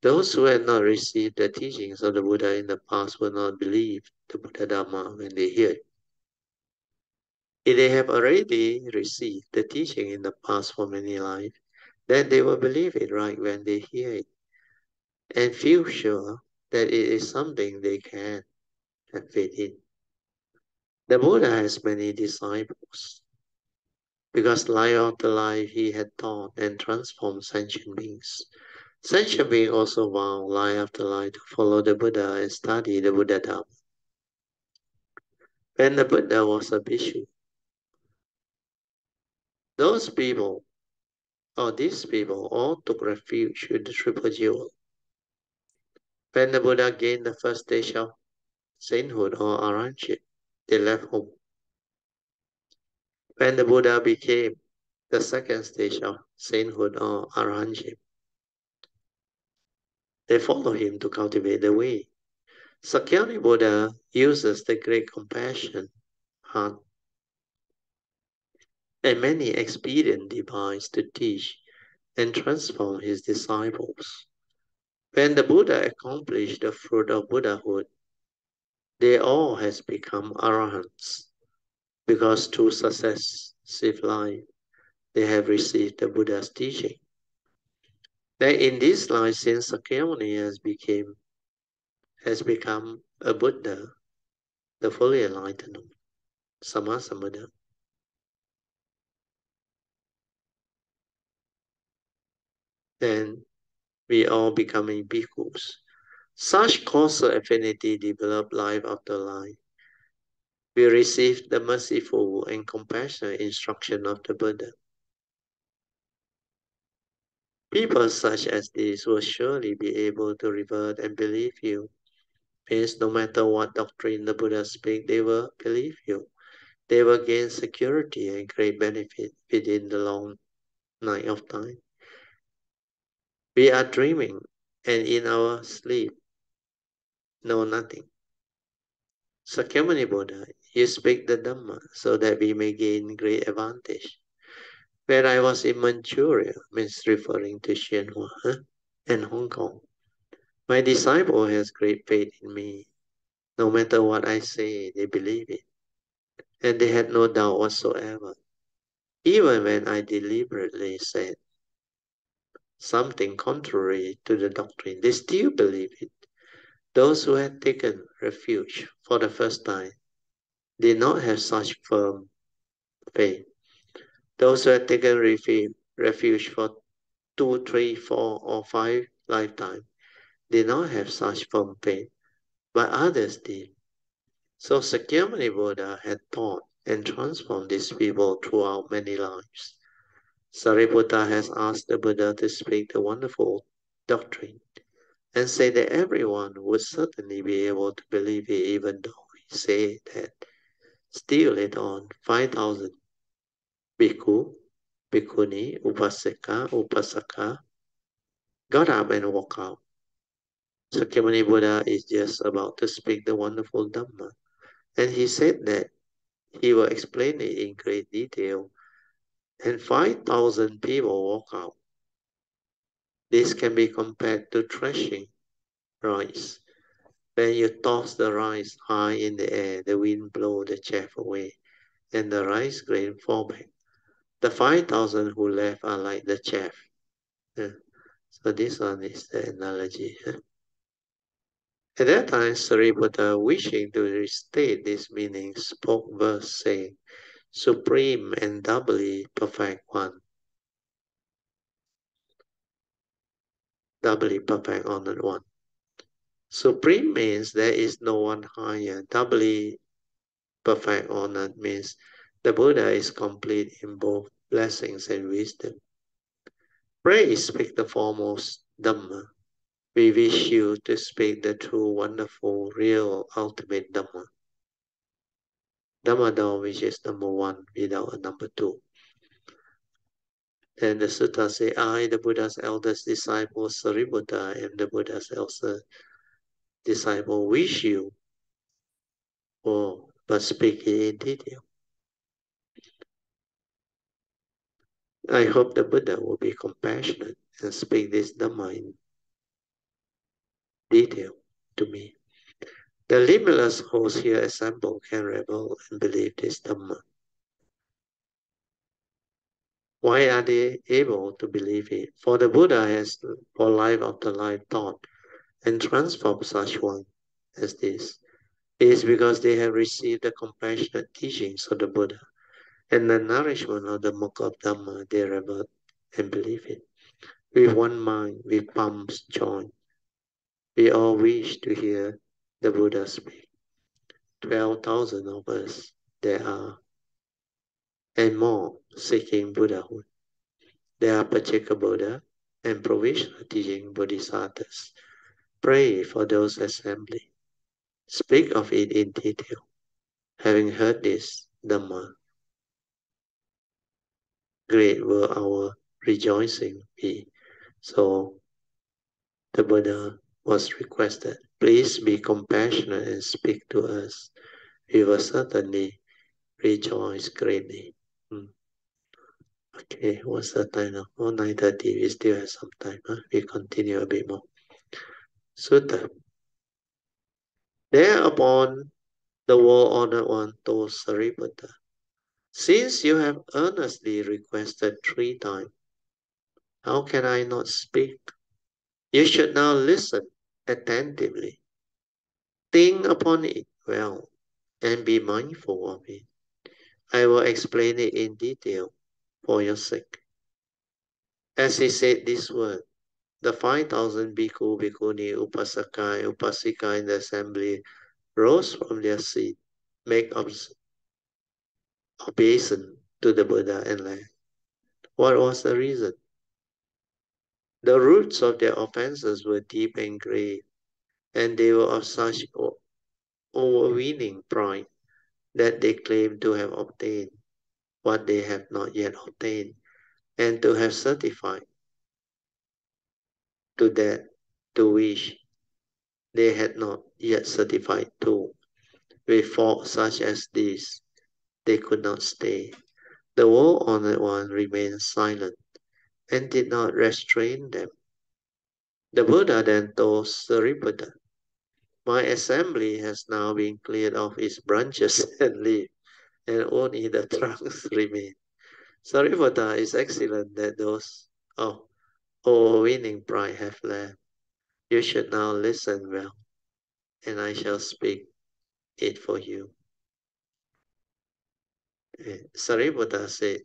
Those who had not received the teachings of the Buddha in the past will not believe the Buddha Dhamma when they hear it. If they have already received the teaching in the past for many lives, then they will believe it right when they hear it and feel sure that it is something they can have faith in. The Buddha has many disciples because life after life he had taught and transformed sentient beings. Sentient beings also vow life after life to follow the Buddha and study the Buddha Dharma. When the Buddha was a bhikshu, these people all took refuge with the triple jewel. When the Buddha gained the first stage of sainthood or arahantship, they left home. When the Buddha became the second stage of sainthood or arahantship, they follow him to cultivate the way. Sakyamuni Buddha uses the great compassion heart and many expedient devices to teach and transform his disciples. When the Buddha accomplished the fruit of Buddhahood, they all has become arahants, because through successive life they have received the Buddha's teaching. That in this life, since Sakyamuni has become a Buddha, the fully enlightened Sammasambuddha. Then we all becoming bhikkhus. Such causal affinity develop life after life. We receive the merciful and compassionate instruction of the Buddha. People such as these will surely be able to revert and believe you. Means no matter what doctrine the Buddha speaks, they will believe you. They will gain security and great benefit within the long night of time. We are dreaming, and in our sleep know nothing. Sakyamuni Buddha, you speak the Dhamma so that we may gain great advantage. When I was in Manchuria, means referring to Hsuan and Hong Kong, my disciple has great faith in me. No matter what I say, they believe it, and they had no doubt whatsoever. Even when I deliberately said something contrary to the doctrine, they still believe it. Those who had taken refuge for the first time did not have such firm faith. Those who had taken refuge for 2, 3, 4, or 5 lifetimes did not have such firm faith, but others did. So Sakyamuni Buddha had taught and transformed these people throughout many lives. Sariputta has asked the Buddha to speak the wonderful doctrine and say that everyone would certainly be able to believe it, even though he said that. Still later on, 5,000 bhikkhu, bhikkhuni, upasika, upasaka got up and walked out. Sakyamuni Buddha is just about to speak the wonderful Dhamma, and he said that he will explain it in great detail, and 5,000 people walk out. This can be compared to threshing rice. When you toss the rice high in the air, the wind blows the chaff away, and the rice grain fall back. The 5,000 who left are like the chaff. So this one is the analogy. At that time, Sariputta, wishing to restate this meaning, spoke verse saying, Supreme and doubly perfect one, doubly perfect honored one. Supreme means there is no one higher. Doubly perfect honored means the Buddha is complete in both blessings and wisdom. Pray speak the foremost Dhamma. We wish you to speak the true, wonderful, real, ultimate Dhamma. Dhamma, which is number one without a number two. Then the sutta say, I, the Buddha's eldest disciple, Sariputta, am the Buddha's eldest disciple, wish you, but speak it in detail. I hope the Buddha will be compassionate and speak this Dhamma in detail to me. The limitless hosts here assembled can revel and believe this Dhamma. Why are they able to believe it? For the Buddha has, for life after life, taught and transform such one as this. It is because they have received the compassionate teachings of the Buddha and the nourishment of the milk of Dharma, they revert and believe it. With one mind, with palms joined, we all wish to hear the Buddha speak. 12,000 of us there are, and more seeking Buddhahood. There are Pacceka Buddha and provisional teaching Bodhisattvas. Pray for those assembly. Speak of it in detail. Having heard this Dhamma, great will our rejoicing be. So the Buddha was requested, please be compassionate and speak to us. We will certainly rejoice greatly. Okay, what's the time now? Oh, 9:30, we still have some time. Huh? We continue a bit more. Sutta. Thereupon the well-honored one told Sariputta, since you have earnestly requested 3 times, how can I not speak? You should now listen attentively. Think upon it well and be mindful of it. I will explain it in detail for your sake. As he said this word, the 5,000 bhikkhu, bhikkhuni, upasaka, and upasika in the assembly rose from their seat, make obeisance to the Buddha and left. What was the reason? The roots of their offenses were deep and grave, and they were of such overweening pride that they claimed to have obtained what they have not yet obtained, and to have certified to that to which they had not yet certified to. With faults such as these, they could not stay. The well-honored one remained silent and did not restrain them. The Buddha then told Sariputta, my assembly has now been cleared of its branches and leaves, and only the trunks remain. Sariputta, is excellent that those of overweening pride have left. You should now listen well, and I shall speak it for you. Sariputta said,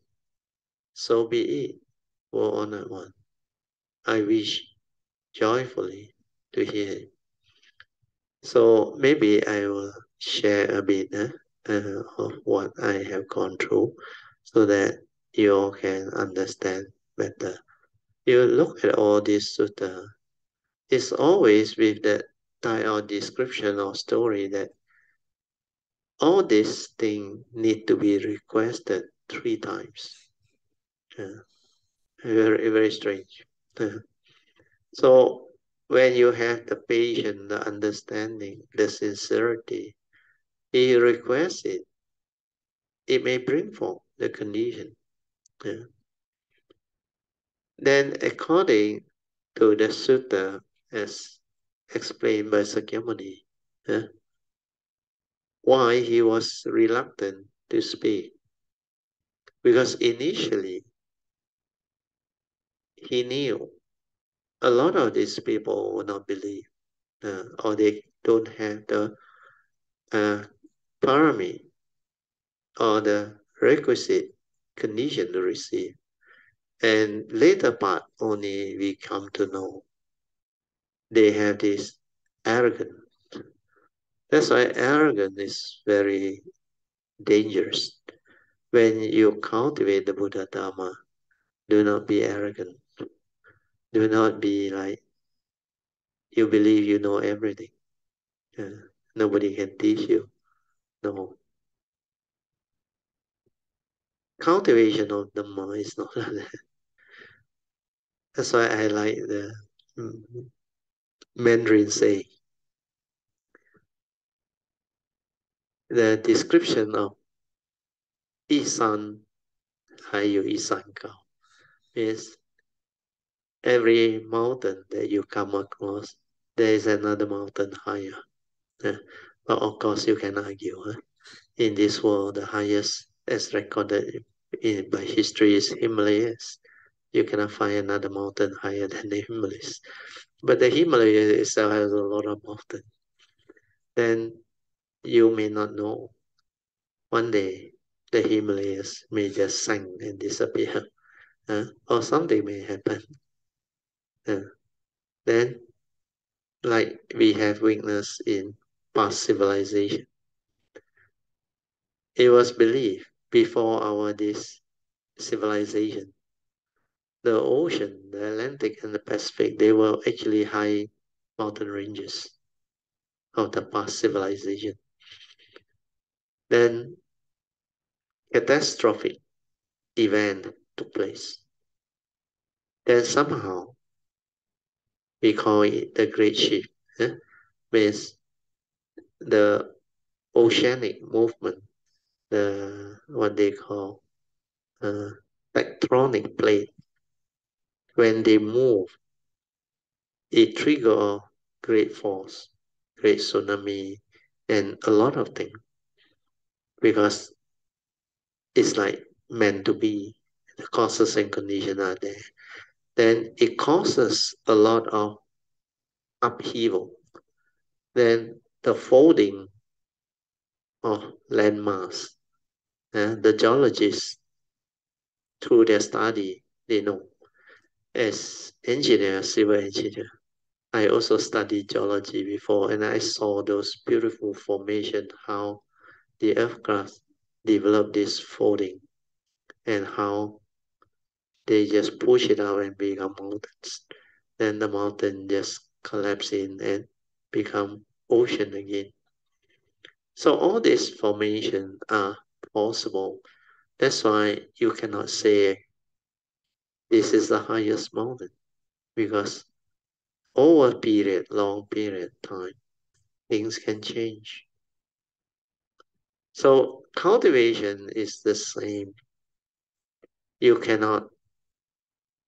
so be it, O honored one. I wish joyfully to hear it. So maybe I will share a bit of what I have gone through so that you all can understand better. You look at all this sutta, it's always with that type of description or story that all these things need to be requested 3 times. Very, very strange. So when you have the patience, the understanding, the sincerity, he requests it. It may bring forth the condition. Then according to the sutta as explained by Sakyamuni, why he was reluctant to speak. Because initially, he knew a lot of these people will not believe, or they don't have the parami, or the requisite condition to receive. And later part, only we come to know they have this arrogance. That's why arrogance is very dangerous. When you cultivate the Buddha Dharma, do not be arrogant. Do not be like you believe you know everything. Nobody can teach you. No. Cultivation of Dhamma is not like that. That's why I like the Mandarin saying. The description of 一山还有一山高 is every mountain that you come across, there is another mountain higher. But of course, you can argue. In this world, the highest as recorded by history is Himalayas. You cannot find another mountain higher than the Himalayas. But the Himalayas itself has a lot of mountains. Then you may not know. One day, the Himalayas may just sink and disappear. Or something may happen. Then, like we have witnessed in past civilization, it was believed before this civilization, the ocean, the Atlantic and the Pacific, they were actually high mountain ranges of the past civilization. Then catastrophic event took place. Then somehow we call it the Great Shift, means the oceanic movement, the what they call tectonic plate. When they move, it triggers great force, great tsunami, and a lot of things. Because it's like meant to be. The causes and conditions are there. Then it causes a lot of upheaval. Then the folding of landmass. The geologists, through their study, they know. As engineer, civil engineer, I also studied geology before, and I saw those beautiful formations, how the earth crust developed this folding, and how they just push it out and become mountains. Then the mountain just collapse in and become ocean again. So all these formations are possible. That's why you cannot say this is the highest mountain, because over a period, long period of time, things can change. So cultivation is the same. You cannot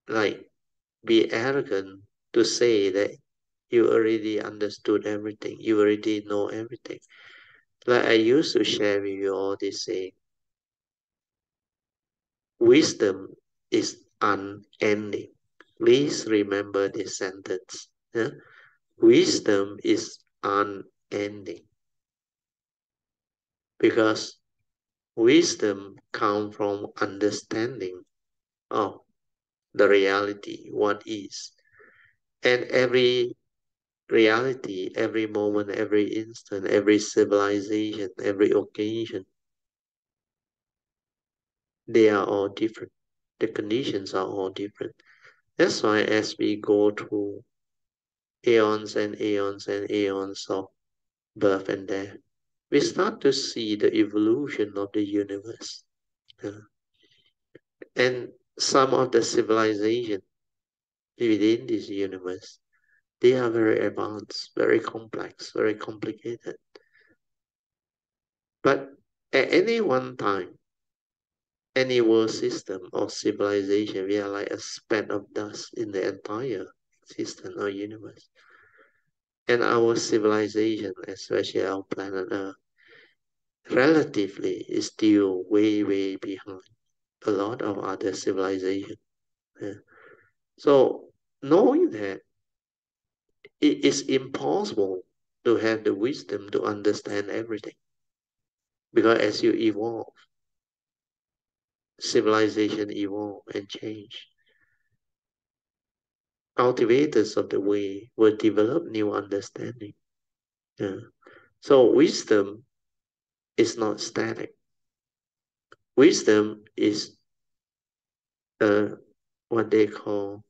like be arrogant to say that you already understood everything, you already know everything. Like I used to share with you all this saying, wisdom is unending. Please remember this sentence. Yeah? Wisdom is unending. Because wisdom comes from understanding of the reality, what is. And every reality, every moment, every instant, every civilization, every occasion, they are all different. The conditions are all different. That's why as we go through aeons and aeons and aeons of birth and death, we start to see the evolution of the universe. And some of the civilization within this universe, they are very advanced, very complex, very complicated. But at any one time, any world system or civilization, we are like a speck of dust in the entire existence or universe. And our civilization, especially our planet Earth, relatively is still way, way behind a lot of other civilizations. Yeah. So knowing that it is impossible to have the wisdom to understand everything. Because as you evolve, civilization evolve and change. Cultivators of the way will develop new understanding. Yeah. So wisdom is not static. Wisdom is what they call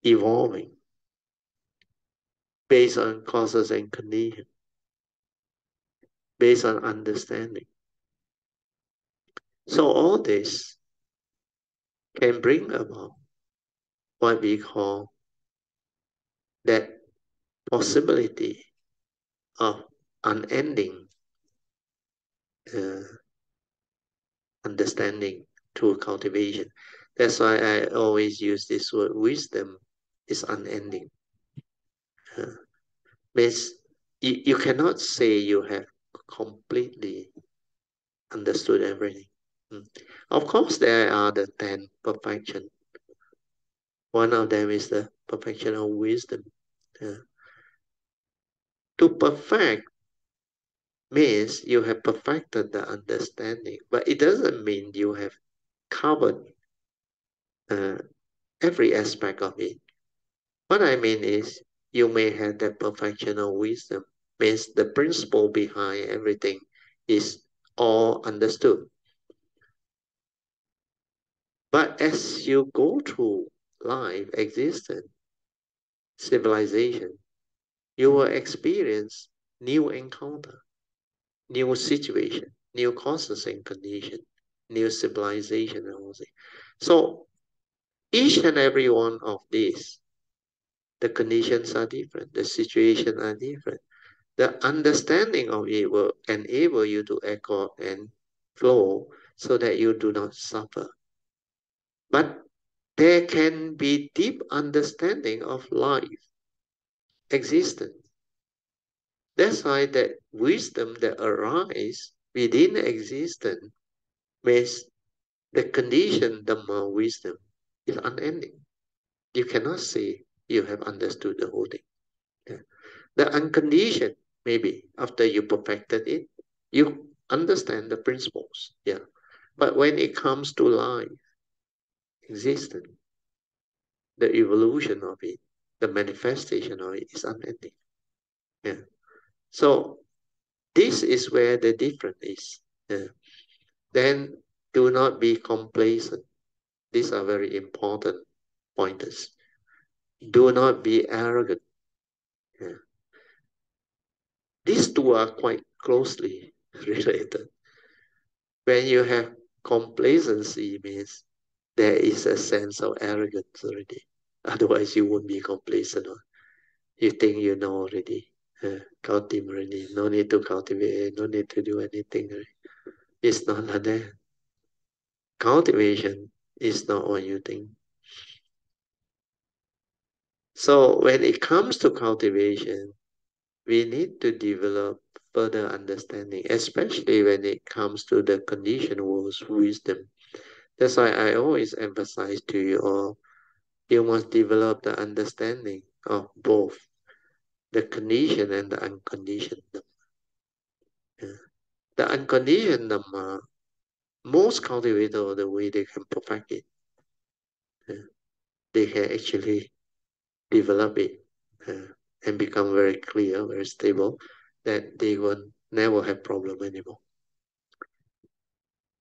evolving based on causes and conditions, based on understanding. So all this can bring about what we call that possibility of unending understanding through cultivation. That's why I always use this word, wisdom is unending. Means you cannot say you have completely understood everything. Of course, there are the 10 perfection, One of them is the perfection of wisdom. To perfect means you have perfected the understanding, but it doesn't mean you have covered every aspect of it. What I mean is, you may have the perfection of wisdom, means the principle behind everything is all understood. But as you go through life, existence, civilization, you will experience new encounter, new situation, new causes and condition, new civilization and all that. So each and every one of these, the conditions are different, the situations are different. The understanding of it will enable you to accord and flow so that you do not suffer. But there can be deep understanding of life, existence. That's why that wisdom that arises within existence means the condition, Dhamma wisdom, is unending. You cannot say you have understood the whole thing. Yeah. The unconditioned, maybe after you perfected it, you understand the principles. Yeah. But when it comes to life, existence, the evolution of it, the manifestation of it is unending. Yeah. So this is where the difference is. Yeah. Then do not be complacent. These are very important pointers. Do not be arrogant. Yeah. These two are quite closely related. When you have complacency, means there is a sense of arrogance already. Otherwise, you won't be complacent. You think you know already. Cultivate already. No need to cultivate. No need to do anything. It's not like that. Cultivation is not what you think. So when it comes to cultivation, we need to develop further understanding, especially when it comes to the conditioned world's wisdom. That's why I always emphasize to you all, you must develop the understanding of both the conditioned and the unconditioned Dhamma. Yeah. The unconditioned Dhamma, most cultivators, the way they can perfect it, yeah, they can actually develop it and become very clear, very stable, that they will never have problem anymore.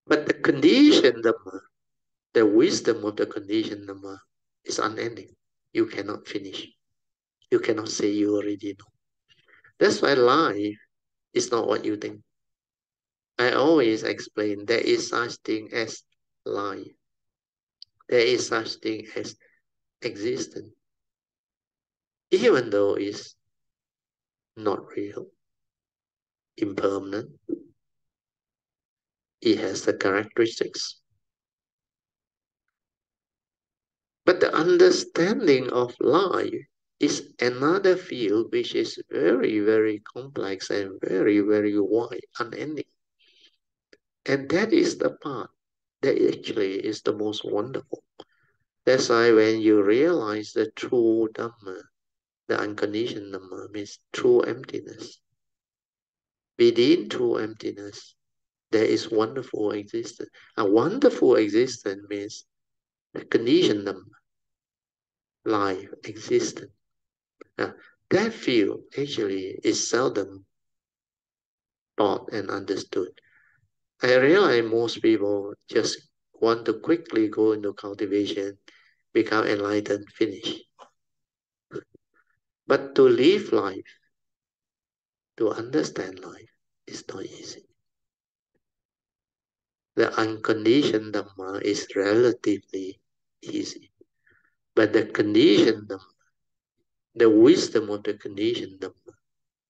But the conditioned Dhamma, the wisdom of the conditioned Dhamma is unending. You cannot finish. You cannot say you already know. That's why life is not what you think. I always explain there is such thing as life. There is such thing as existence. Even though it's not real, impermanent, it has the characteristics. But the understanding of life is another field which is very, very complex and very, very wide, unending. And that is the part that actually is the most wonderful. That's why when you realize the true Dhamma, the unconditioned Dhamma means true emptiness. Within true emptiness, there is wonderful existence. A wonderful existence means the conditioned Dhamma, life, existence. Now, that field actually is seldom taught and understood. I realize most people just want to quickly go into cultivation, become enlightened, finish. But to live life, to understand life, is not easy. The unconditioned Dhamma is relatively easy. But the conditioned Dhamma, the wisdom of the conditioned Dhamma,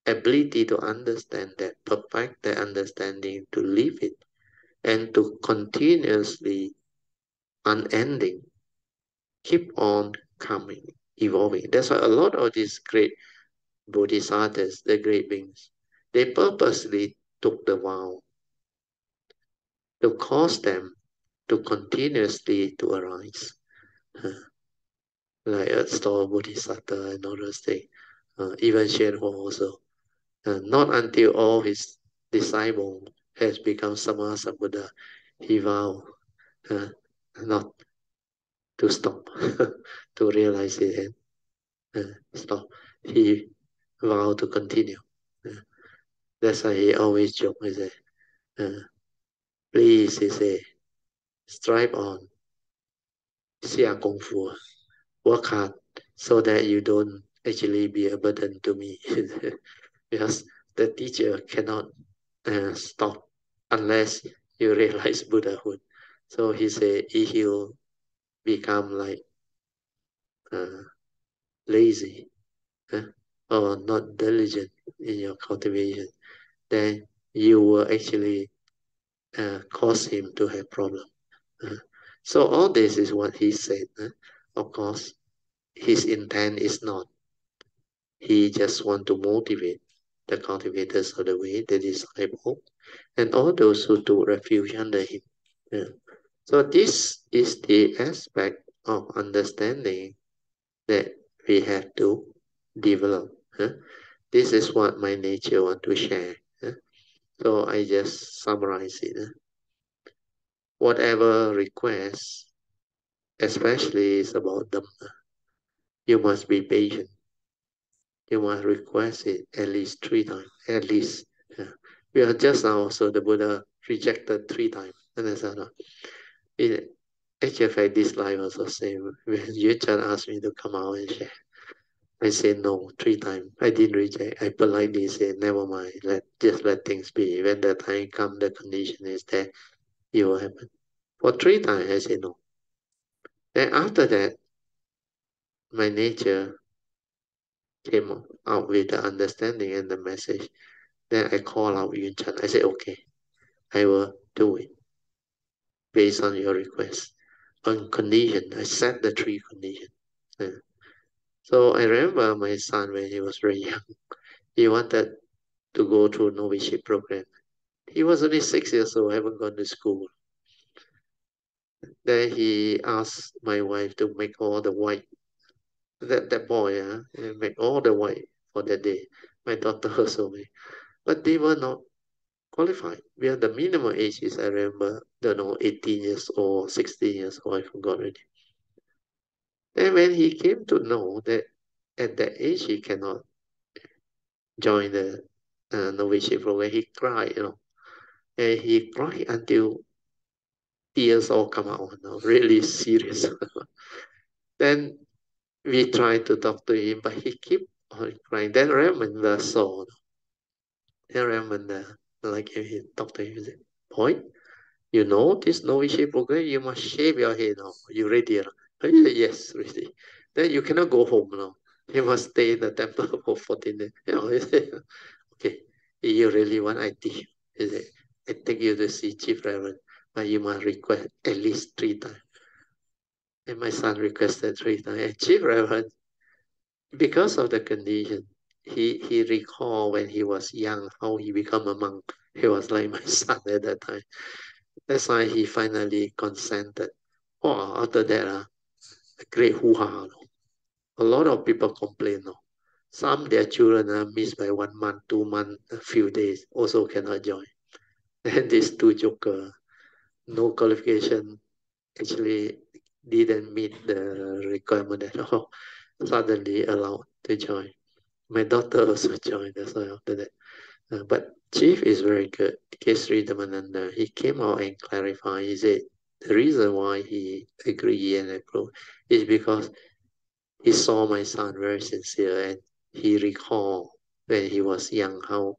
ability to understand that, perfect the understanding, to live it, and to continuously, unending, keep on coming, evolving. That's why a lot of these great bodhisattvas, the great beings, they purposely took the vow to cause them to continuously to arise. like a store Bodhisattva and all those things. Even Shenhua also. Not until all his disciples has become Samasa Buddha, he vowed not to stop, to realize it and stop. He vowed to continue. That's why he always joke. He say, please, he say, strive on, 下功夫, work hard so that you don't actually be a burden to me. Because the teacher cannot stop unless you realize Buddhahood. So he said if you become like lazy or not diligent in your cultivation, then you will actually cause him to have problem. So all this is what he said. Of course, his intent is not. He just want to motivate the cultivators of the way, the disciple, and all those who took refuge under him. So this is the aspect of understanding that we have to develop. This is what my nature want to share. So I just summarize it. Whatever request, especially is about Dhamma, you must be patient. You must request it at least 3 times, at least. We are just now, so the Buddha rejected 3 times. Understand? In actual fact, this life was the same. When you just asked me to come out and share, I said no 3 times. I didn't reject. I politely said, never mind. Just let things be. When the time comes, the condition is there, it will happen. For 3 times, I said no. Then after that, my nature came out with the understanding and the message. Then I call out Yun Chan. I said, okay, I will do it based on your request. On condition, I set the 3 conditions. So I remember my son when he was very young. He wanted to go through novitiate program. He was only 6 years old, haven't gone to school. Then he asked my wife to make all the white. That boy, make all the white for that day. My daughter also made. But they were not qualified. We the minimum age is, I remember, don't know, 18 years old, 16 years old, I forgot already. And when he came to know that at that age he cannot join the novitiate program, he cried, and he cried until tears all come out, really serious. Then we tried to talk to him, but he kept on crying. Then Ramanda saw, then Ramanda, like he talked to him, he said, boy, you know this novitiate program, you must shave your head now. You ready? I said, yes, ready. Then you cannot go home now. You must stay in the temple for 14 days. He said, okay, you really want I teach you? He said, I take you to see Chief Reverend, but you must request at least 3 times. And my son requested 3 times. And Chief Reverend, because of the condition, he recalled when he was young how he became a monk. He was like my son at that time. That's why he finally consented. Oh, after that, a great hoo-ha. A lot of people complain. Some their children are missed by 1 month, 2 months, a few days, also cannot join. And these 2 jokers, no qualification, actually didn't meet the requirement at all. Suddenly allowed to join. My daughter also joined as well after that. But Chief is very good. Kesri Dhammananda, he came out and clarified. He said the reason why he agreed and approved is because he saw my son very sincere and he recalled when he was young how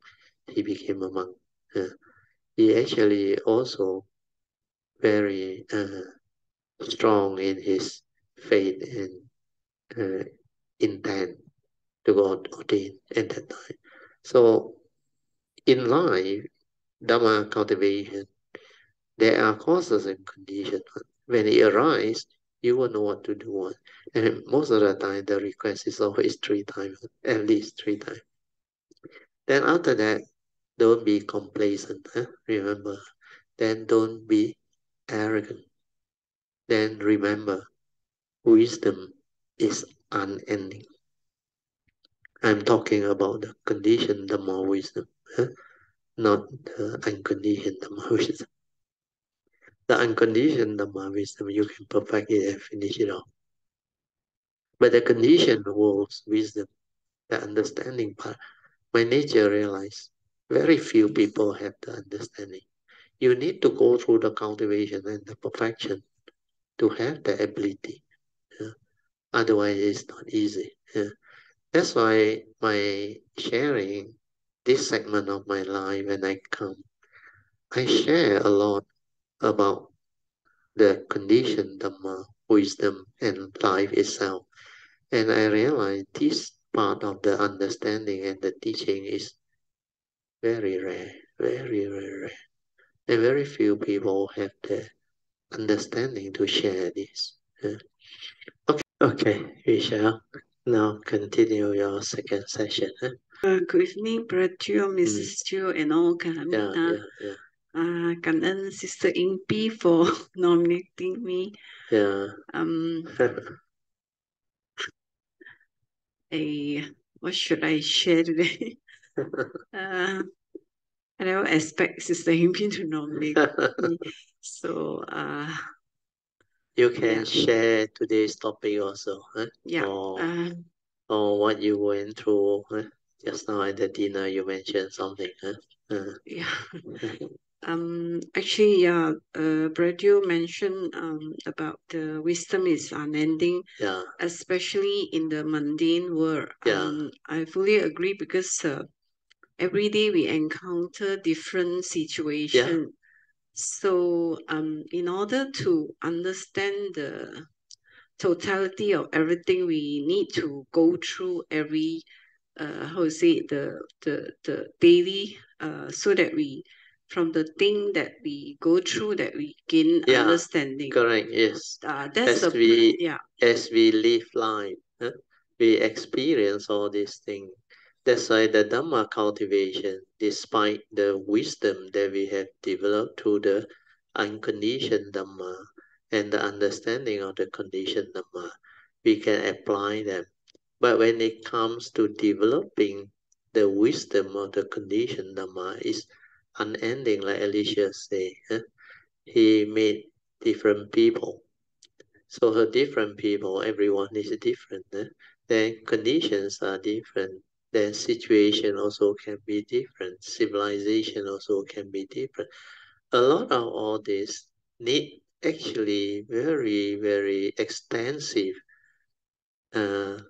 he became a monk. He actually also very strong in his faith and intent to go ordained at that time. So in life, Dhamma cultivation, there are causes and conditions. When it arises, you will know what to do. And most of the time, the request is always 3 times, at least 3 times. Then after that, don't be complacent. Remember, then don't be arrogant. Then remember, wisdom is unending. I'm talking about the conditioned Dhamma wisdom, not the unconditioned Dhamma wisdom. The unconditioned Dhamma wisdom, you can perfect it and finish it off. But the conditioned world's wisdom, the understanding part, my nature realized very few people have the understanding. You need to go through the cultivation and the perfection to have the ability. Otherwise, it's not easy. That's why my sharing this segment of my life when I come, I share a lot about the conditioned Dhamma, wisdom, and life itself. And I realize this part of the understanding and the teaching is very rare, very, very rare. And very few people have the understanding to share this. Okay, we shall now continue your second session. Good evening, Brother Teo, Mrs. Teo, and all Kahamita. Cảm ơn Sister Impy for nominating me. What should I share today? I don't expect Sister Impy to nominate me. So, you can share today's topic also, or what you went through. Just now at the dinner, you mentioned something. Actually, Brad, mentioned about the wisdom is unending, especially in the mundane world. I fully agree because every day we encounter different situations. So, in order to understand the totality of everything, we need to go through every the daily so that we from the thing that we go through that we gain understanding. Correct. Yes. That's as we live life, we experience all these things. That's why the Dhamma cultivation, despite the wisdom that we have developed through the unconditioned Dhamma and the understanding of the conditioned Dhamma, we can apply them. But when it comes to developing the wisdom of the conditioned Dhamma, is unending, like Alicia said. He made different people. So for different people, everyone is different. Then conditions are different. Then situation also can be different. Civilization also can be different. A lot of all this need actually very, very extensive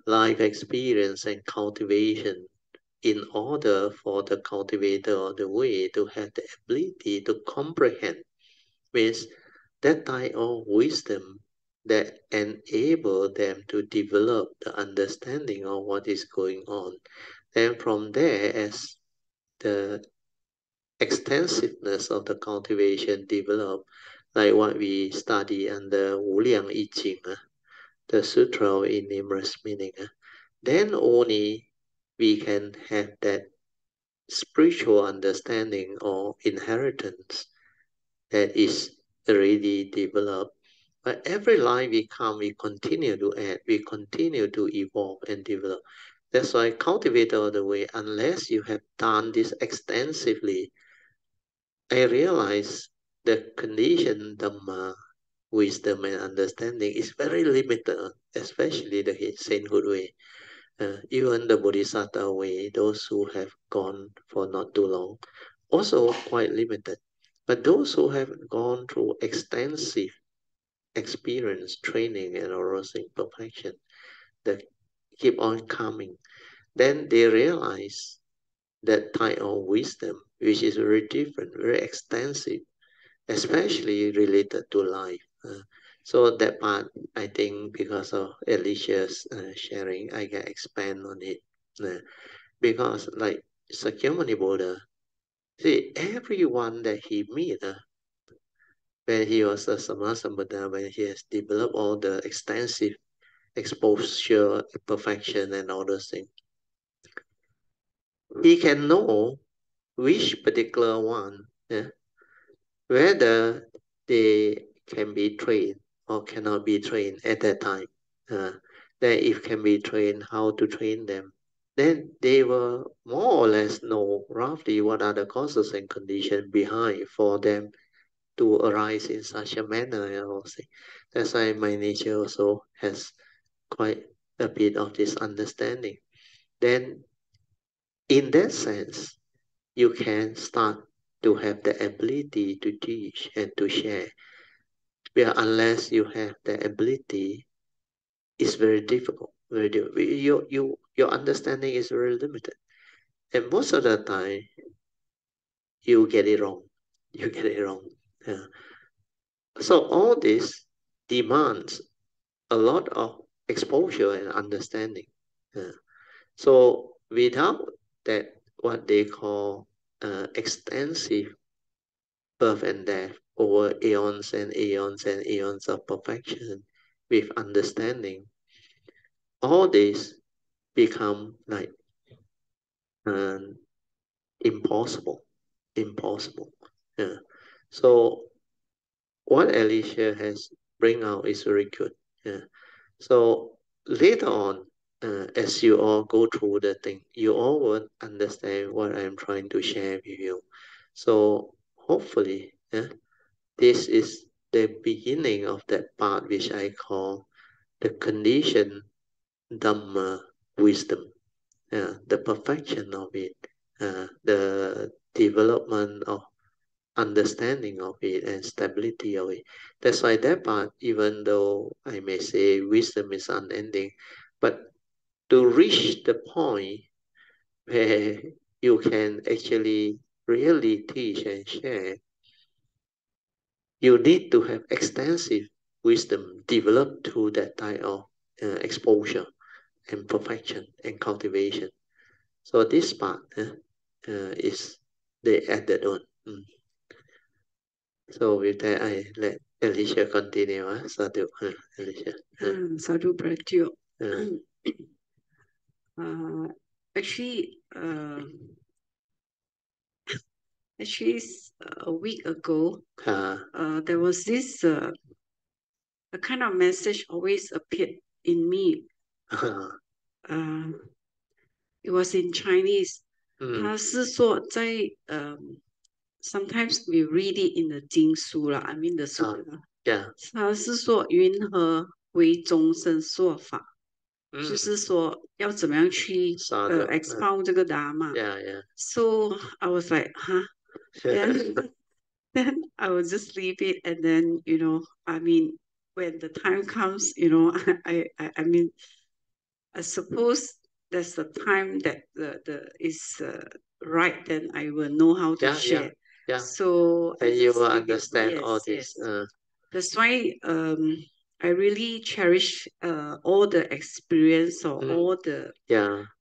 life experience and cultivation in order for the cultivator of the way to have the ability to comprehend. Means that type of wisdom that enable them to develop the understanding of what is going on. Then from there, as the extensiveness of the cultivation develop, like what we study under Wu Liang I Ching, the Sutra of Numerous Meaning, then only we can have that spiritual understanding or inheritance that is already developed. But every life we come, we continue to add, we continue to evolve and develop. That's why cultivator of the way, unless you have done this extensively, I realize the condition Dhamma, wisdom and understanding is very limited, especially the sainthood way. Even the Bodhisattva way, those who have gone for not too long, also quite limited. But those who have gone through extensive experience, training, and arousing perfection, that keep on coming, then they realize that type of wisdom, which is very different, very extensive, especially related to life. So that part, I think, because of Alicia's sharing, I can expand on it. Because like Sakyamuni Buddha, see, everyone that he meet, when he was a Sammasambuddha, when he has developed all the extensive exposure, perfection, and all those things, he can know which particular one, whether they can be trained or cannot be trained at that time. that if can be trained, how to train them. Then they will more or less know roughly what are the causes and conditions behind for them to arise in such a manner. I will say. That's why my nature also has quite a bit of this understanding. Then in that sense, you can start to have the ability to teach and to share. Where unless you have the ability, it's very difficult. Very difficult. Your understanding is very limited. And most of the time, you get it wrong. You get it wrong. Yeah. So all this demands a lot of exposure and understanding. Yeah. So without that, what they call extensive birth and death over eons and eons and eons of perfection with understanding, all this become like impossible. Yeah. So what Alicia has bring out is very good. Yeah. So later on, as you all go through the thing, you all will understand what I'm trying to share with you. So hopefully, this is the beginning of that part which I call the conditioned Dhamma wisdom, the perfection of it, the development of understanding of it and stability of it. That's why that part, even though I may say wisdom is unending, but to reach the point where you can actually really teach and share, you need to have extensive wisdom developed through that type of exposure and perfection and cultivation. So this part is the added one. So with that, I let Alicia continue. Sadhu, Alicia. Sadhu Pratyo. Actually, a week ago, there was this a kind of message always appeared in me. It was in Chinese. 它是说在sometimes we read it in the 经书啦 I mean the Sutra. 它是说云何为众生说法，就是说要怎么样去expound 这个 Dharma. So I was like, huh? Then I will just leave it, and then I mean, when the time comes, I mean, I suppose there's the time that the is right, then I will know how to share. So and you will understand all this. That's why I really cherish all the experience or all the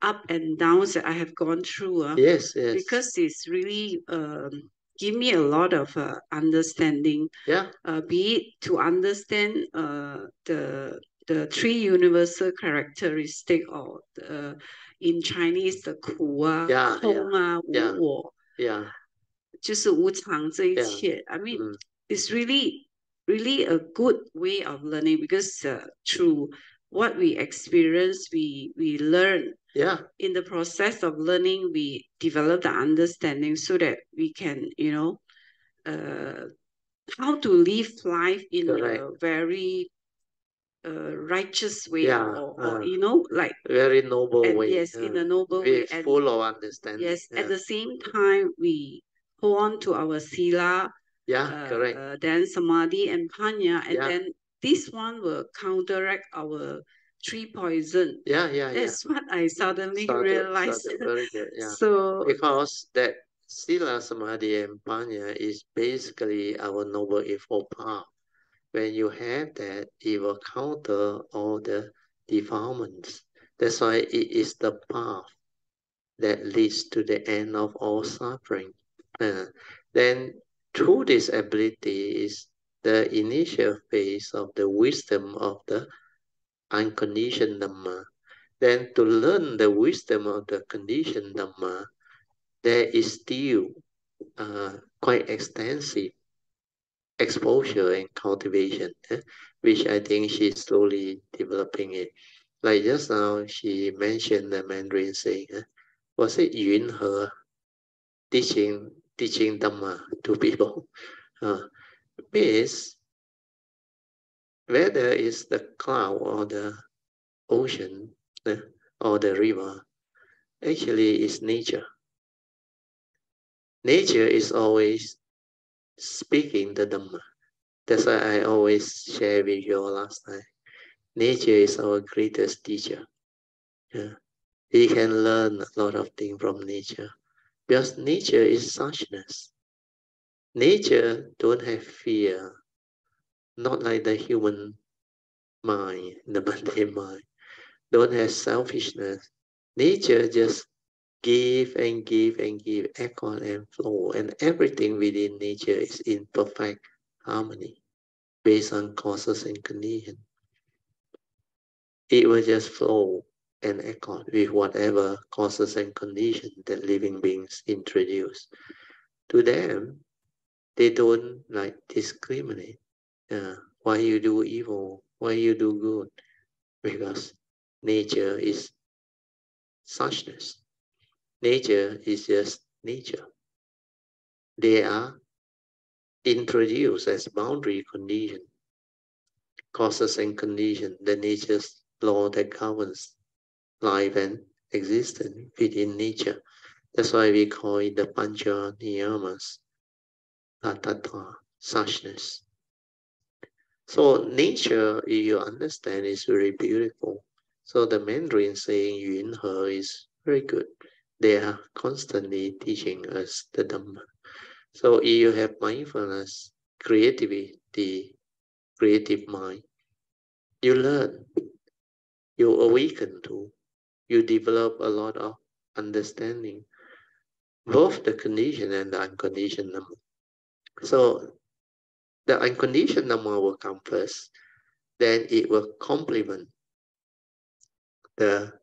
up and downs that I have gone through. Because it's really give me a lot of understanding. Be it to understand the three universal characteristics, or in Chinese the 苦啊、空啊、无我，就是无常这一切。I mean, it's really a good way of learning, because through what we experience, we learn. In the process of learning, we develop the understanding so that we can, how to live life in a very righteous way, or like very noble way. Yes, in a noble way, and full of understanding. Yes, at the same time, we hold on to our sila. Correct. Then samadhi and panya, and then this one will counteract our three poison. That's what I suddenly realized. Very good. So because that sila, samadhi, and panya is basically our noble eightfold path. When you have that, it will counter all the defilements. That's why it is the path that leads to the end of all suffering. Then through this ability is the initial phase of the wisdom of the unconditioned Dhamma. Then to learn the wisdom of the conditioned Dhamma, there is still quite extensive exposure and cultivation, which I think she's slowly developing it. Like just now, she mentioned the Mandarin saying, was it Yun He teaching Dhamma to people? Means whether it's the cloud or the ocean or the river, actually it's nature. Nature is always speaking the Dhamma. That's why I always share with you all last time. Nature is our greatest teacher. Yeah. We can learn a lot of things from nature. Because nature is suchness. Nature don't have fear. Not like the human mind, the mundane mind. Don't have selfishness. Nature just give and give and give, echo and flow. And everything within nature is in perfect harmony based on causes and conditions. It will just flow and accord with whatever causes and conditions that living beings introduce. To them, they don't like discriminate. Why you do evil? Why you do good? Because nature is suchness. Nature is just nature. They are introduced as boundary condition, causes and conditions, the nature's law that governs life and existence within nature. That's why we call it the Pancha Niyamas, Tattva, suchness. So nature, if you understand, is very beautiful. So the Mandarin saying Yun He is very good. They are constantly teaching us the Dhamma. So if you have mindfulness, creativity, creative mind, you learn, you awaken to, you develop a lot of understanding, both the conditioned and the unconditioned Dhamma. So the unconditioned Dhamma will come first, then it will complement the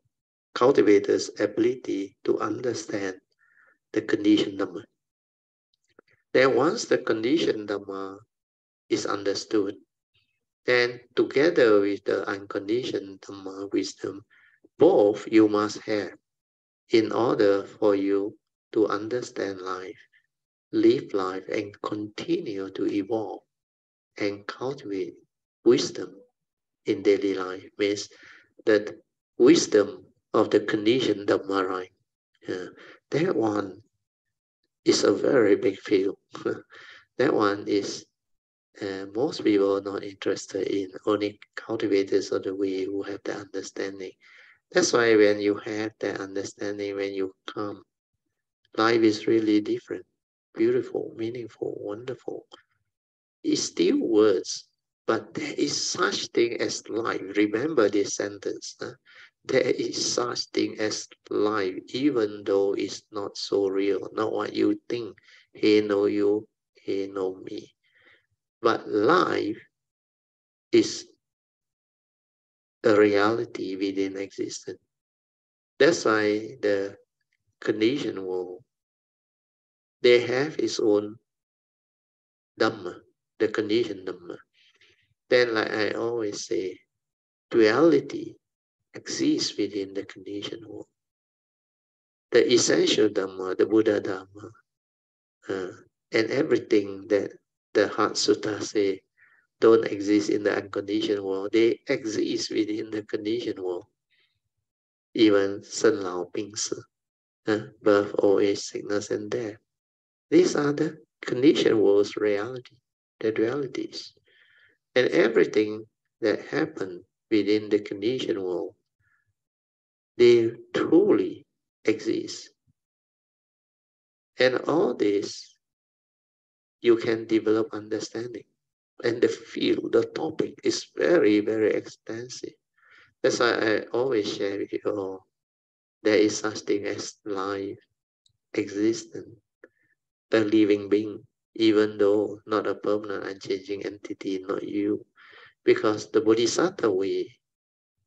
cultivator's ability to understand the conditioned Dhamma. Then once the conditioned Dhamma is understood, then together with the unconditioned Dhamma wisdom, both you must have in order for you to understand life, live life, and continue to evolve and cultivate wisdom in daily life. Means that wisdom of the conditioned Dhamma, right? That one is a very big field. That one is most people are not interested in, only cultivators of the way who have the understanding. That's why when you have that understanding, when you come, life is really different, beautiful, meaningful, wonderful. It's still words, but there is such thing as life. Remember this sentence. There is such thing as life, even though it's not so real, not what you think. He know you, he know me. But life is a reality within existence. That's why the conditioned world, they have its own Dhamma, the conditioned Dhamma. Then, like I always say, duality exists within the conditioned world. The essential Dhamma, the Buddha Dhamma, and everything that the Heart Sutta say don't exist in the unconditioned world, they exist within the conditioned world. Even Sen Lao Ping Si, birth, old age, sickness, and death. These are the conditioned world's reality, the dualities. And everything that happened within the conditioned world, they truly exist. And all this, you can develop understanding. And the field, the topic is very, very extensive. That's why I always share with you all, there is such thing as life, existence, a living being, even though not a permanent, unchanging entity, not you. Because the Bodhisattva way,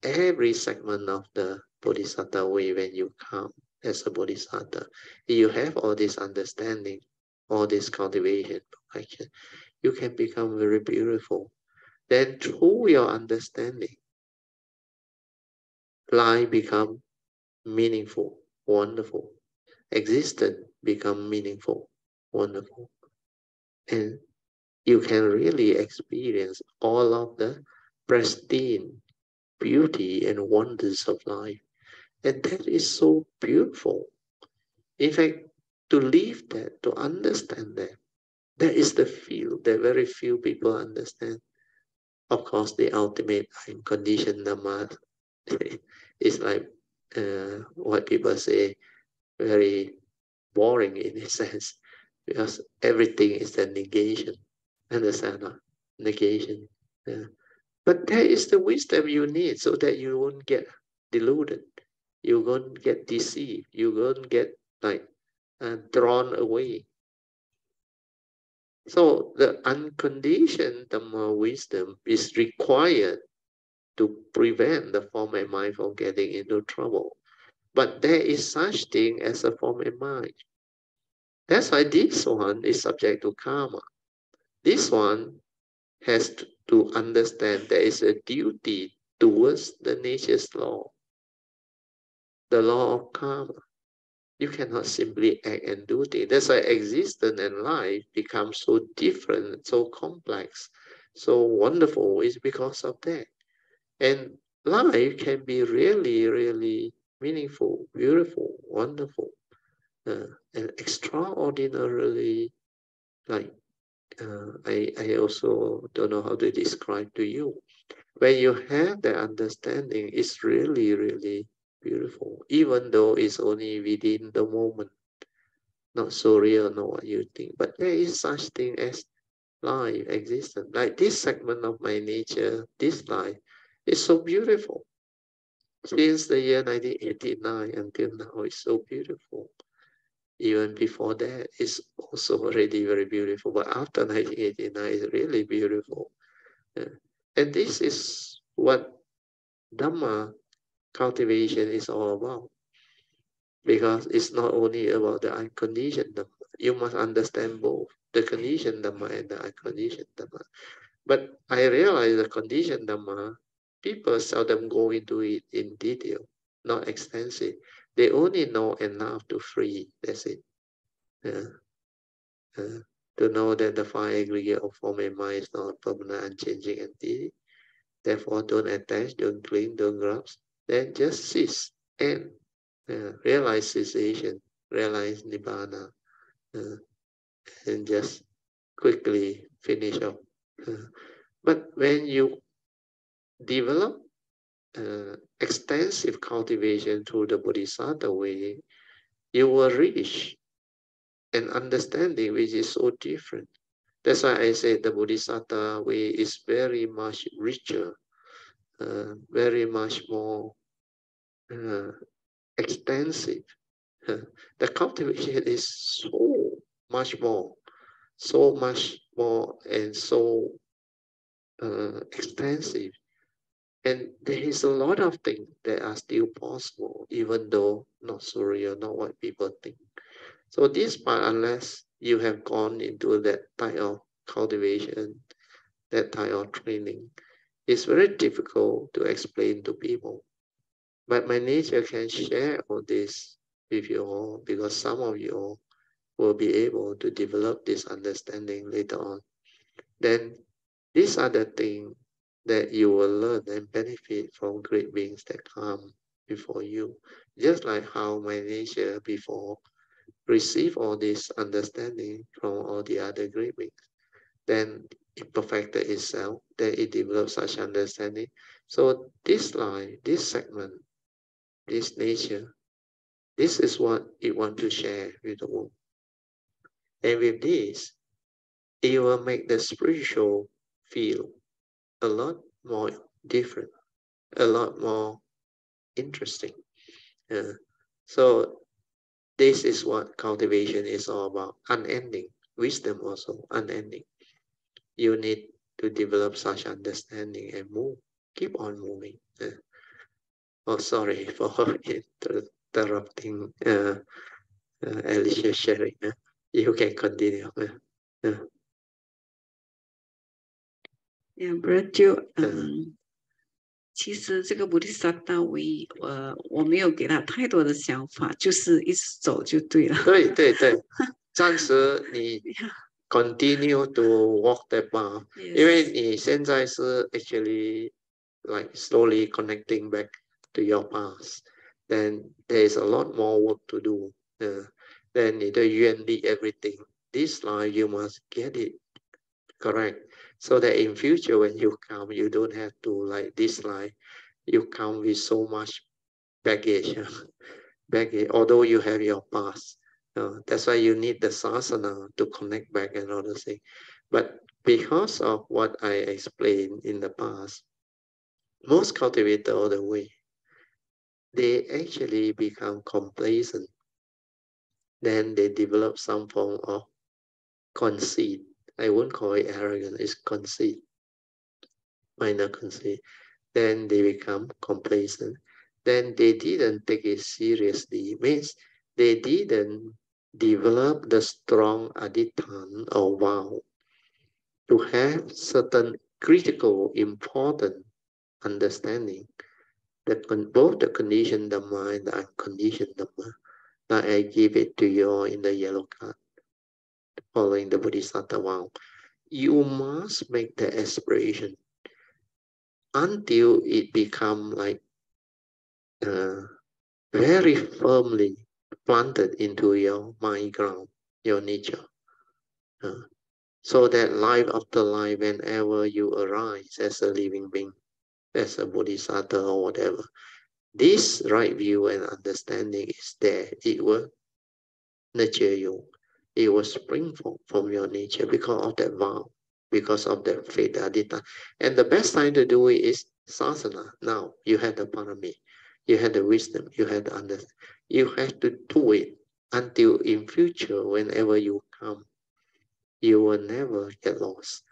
every segment of the Bodhisattva way, when you come as a Bodhisattva, you have all this understanding, all this cultivation, perfection, you can become very beautiful. Then through your understanding, life become meaningful, wonderful. Existence become meaningful, wonderful. And you can really experience all of the pristine beauty and wonders of life. And that is so beautiful. In fact, to live that, to understand that is the field that very few people understand. Of course, the ultimate unconditioned Dharma is like what people say, very boring in a sense, because everything is a negation. Understand? Negation. Yeah. But that is the wisdom you need so that you won't get deluded. You won't get deceived. You won't get like drawn away. So the unconditioned Dhamma wisdom is required to prevent the form and mind from getting into trouble. But there is such thing as a form and mind. That's why this one is subject to karma. This one has to understand there is a duty towards the nature's law, the law of karma. You cannot simply act and do things. That's why existence and life become so different, so complex, so wonderful. It's because of that. And life can be really, really meaningful, beautiful, wonderful, and extraordinarily, like, I also don't know how to describe to you. When you have that understanding, it's really, really beautiful, even though it's only within the moment, not so real, not what you think. But there is such thing as life, existence. Like this segment of my nature, this life, is so beautiful. Since the year 1989 until now, it's so beautiful. Even before that, it's also already very beautiful. But after 1989, it's really beautiful. And this is what Dhamma cultivation is all about. Because it's not only about the unconditioned Dhamma. You must understand both the conditioned Dhamma and the unconditioned Dhamma. But I realize the conditioned Dhamma, people seldom go into it in detail, not extensive. They only know enough to free. That's it. To know that the five aggregate of form and mind is not a permanent, unchanging entity. Therefore, don't attach, don't cling, don't grasp. Then just cease and realize cessation, realize nibbana, and just quickly finish up. But when you develop extensive cultivation through the Bodhisattva way, you will reach an understanding which is so different. That's why I say the Bodhisattva way is very much richer, very much more extensive. The cultivation is so much more, and so extensive. And there is a lot of things that are still possible, even though not so real, not what people think. So this part, unless you have gone into that type of cultivation, that type of training, it's very difficult to explain to people. But my nature can share all this with you all, because some of you all will be able to develop this understanding later on. Then these are the things that you will learn and benefit from great beings that come before you. Just like how my nature before received all this understanding from all the other great beings. Then it perfected itself, then it developed such understanding. So this life, this segment, this nature, this is what it wants to share with the world. And with this, it will make the spiritual feel a lot more different, a lot more interesting. So this is what cultivation is all about, unending. Wisdom also, unending. You need to develop such understanding and move, keep on moving. Oh, sorry for interrupting Alicia sharing. You can continue. Yeah, Brother Joe, 其实这个菩提萨埵我没有给他太多的想法，就是一直走就对了。对对对，暂时你 continue to walk that path， 因为你现在是 actually like slowly connecting back to your past. Then there is a lot more work to do. Then 你的愿力 everything. This life you must get it correct, so that in future when you come, you don't have to like this life. You come with so much baggage, although you have your past. That's why you need the sasana to connect back and all those things. But because of what I explained in the past, most cultivators of the way, they actually become complacent. Then they develop some form of conceit. I won't call it arrogance, it's conceit, minor conceit. Then they become complacent. Then they didn't take it seriously. Means they didn't develop the strong adhitthana or vow to have certain critical, important understanding. Both the conditioned Dhamma and the unconditioned Dhamma. Now I give it to you in the yellow card, following the Bodhisattva vow. You must make the aspiration until it become like very firmly planted into your mind ground, your nature. So that life after life, whenever you arise as a living being, as a bodhisattva or whatever, this right view and understanding is there. It will nurture you. It will spring from your nature because of that vow, because of that faith, adhita. And the best time to do it is sasana. Now you have the parami, you have the wisdom, you have the understanding. You have to do it until in future, whenever you come, you will never get lost.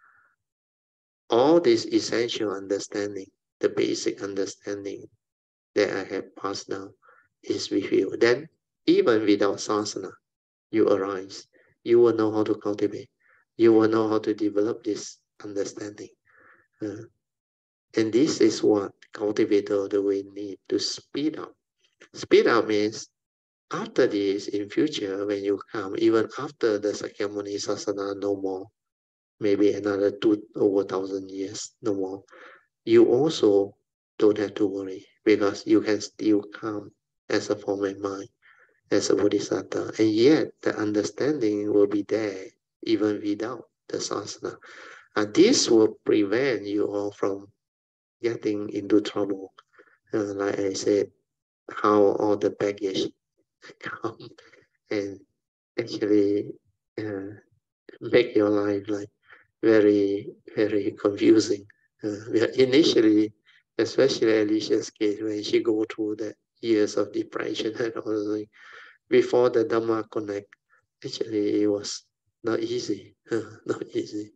All this essential understanding, the basic understanding that I have passed down is with you. Then, even without sasana, you arise. You will know how to cultivate. You will know how to develop this understanding. And this is what cultivators of the way need to speed up. Speed up means after this, in future, when you come, even after the Sakyamuni Sasana, no more, maybe another 2,000 years, no more, you also don't have to worry because you can still come as a form of mind, as a bodhisattva, and yet the understanding will be there even without the sasana. And this will prevent you all from getting into trouble. Like I said, how all the baggage come and actually make your life like very, very confusing. Initially, especially Alicia's case, when she go through the years of depression and all that, before the Dhamma connect, actually it was not easy, not easy.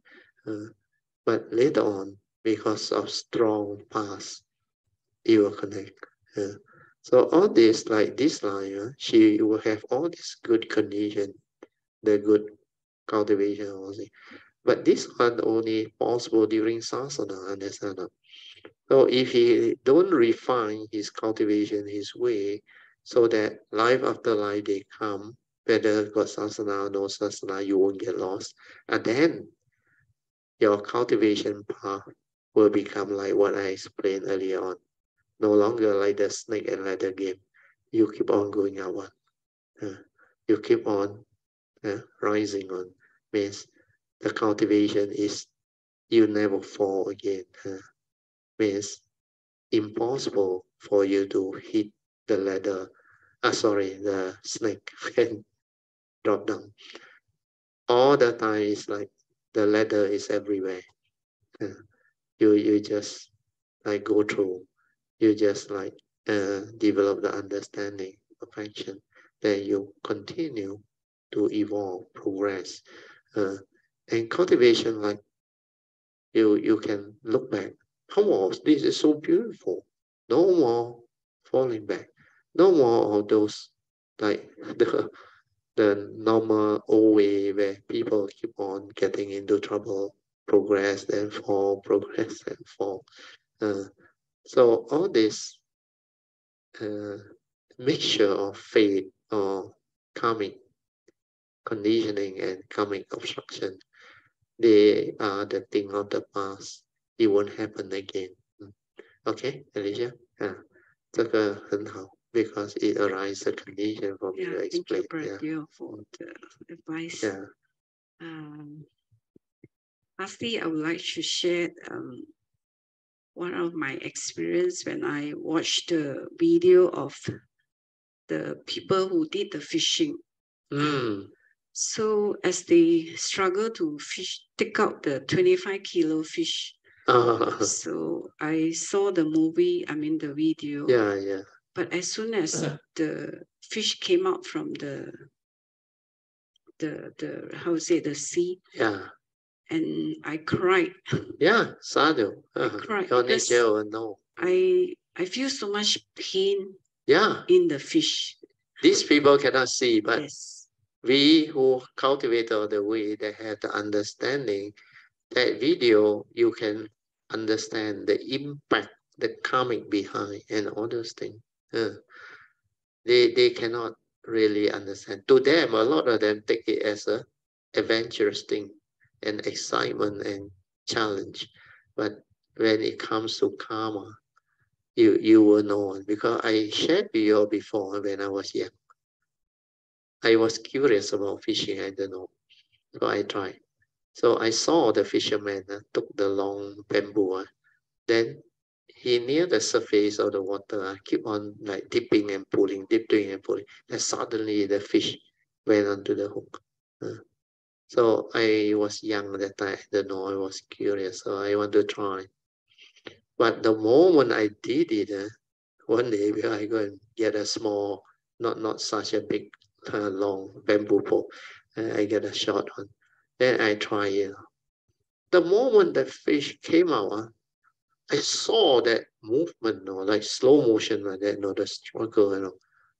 But later on, because of strong past, it will connect. So all this, like this line, she will have all this good condition, the good cultivation, also. But this one only possible during sasana, understand? So if he don't refine his cultivation, his way, so that life after life they come, whether got sasana or no sasana, you won't get lost. And then your cultivation path will become like what I explained earlier on. No longer like the snake and ladder game. You keep on going outward. You keep on rising on. Means the cultivation is you never fall again. Means impossible for you to hit the ladder, the snake and drop down. All the time is like the ladder is everywhere. You just like go through. You just like develop the understanding, perfection. Then you continue to evolve, progress. And cultivation, like you can look back. Oh, this is so beautiful. No more falling back. No more of those like the normal old way where people keep on getting into trouble, progress and fall, progress and fall. So all this mixture of faith or karmic conditioning and karmic obstruction, they are the thing of the past. It won't happen again. Okay, Alicia? Yeah. 这个很好 because it arises a condition for me to explain. Thank you for the advice. Yeah. Lastly, I would like to share one of my experience when I watched the video of the people who did the fishing. So as they struggle to take out the 25-kilo fish, so I saw the movie, the video. Yeah. But as soon as the fish came out from the the sea, and I cried. Yeah, sadhu. I cried because I feel so much pain. In the fish. These people cannot see, but we who cultivate all the way, they have the understanding. That video, you can understand the impact, the karmic behind, and all those things. They cannot really understand. To them, a lot of them take it as a adventurous thing, and excitement and challenge. But when it comes to karma, you will know, because I shared with you before when I was young. I was curious about fishing, I don't know. So I tried. So I saw the fisherman took the long bamboo. Then he near the surface of the water keep on like dipping and pulling, dipping and pulling. And suddenly the fish went onto the hook. So I was young at that time, I don't know, I was curious, so I want to try. But the moment I did it, one day I go and get a small, not such a big, long bamboo pole. I get a short one. Then I try it. The moment the fish came out, I saw that movement, like slow motion like that, the struggle,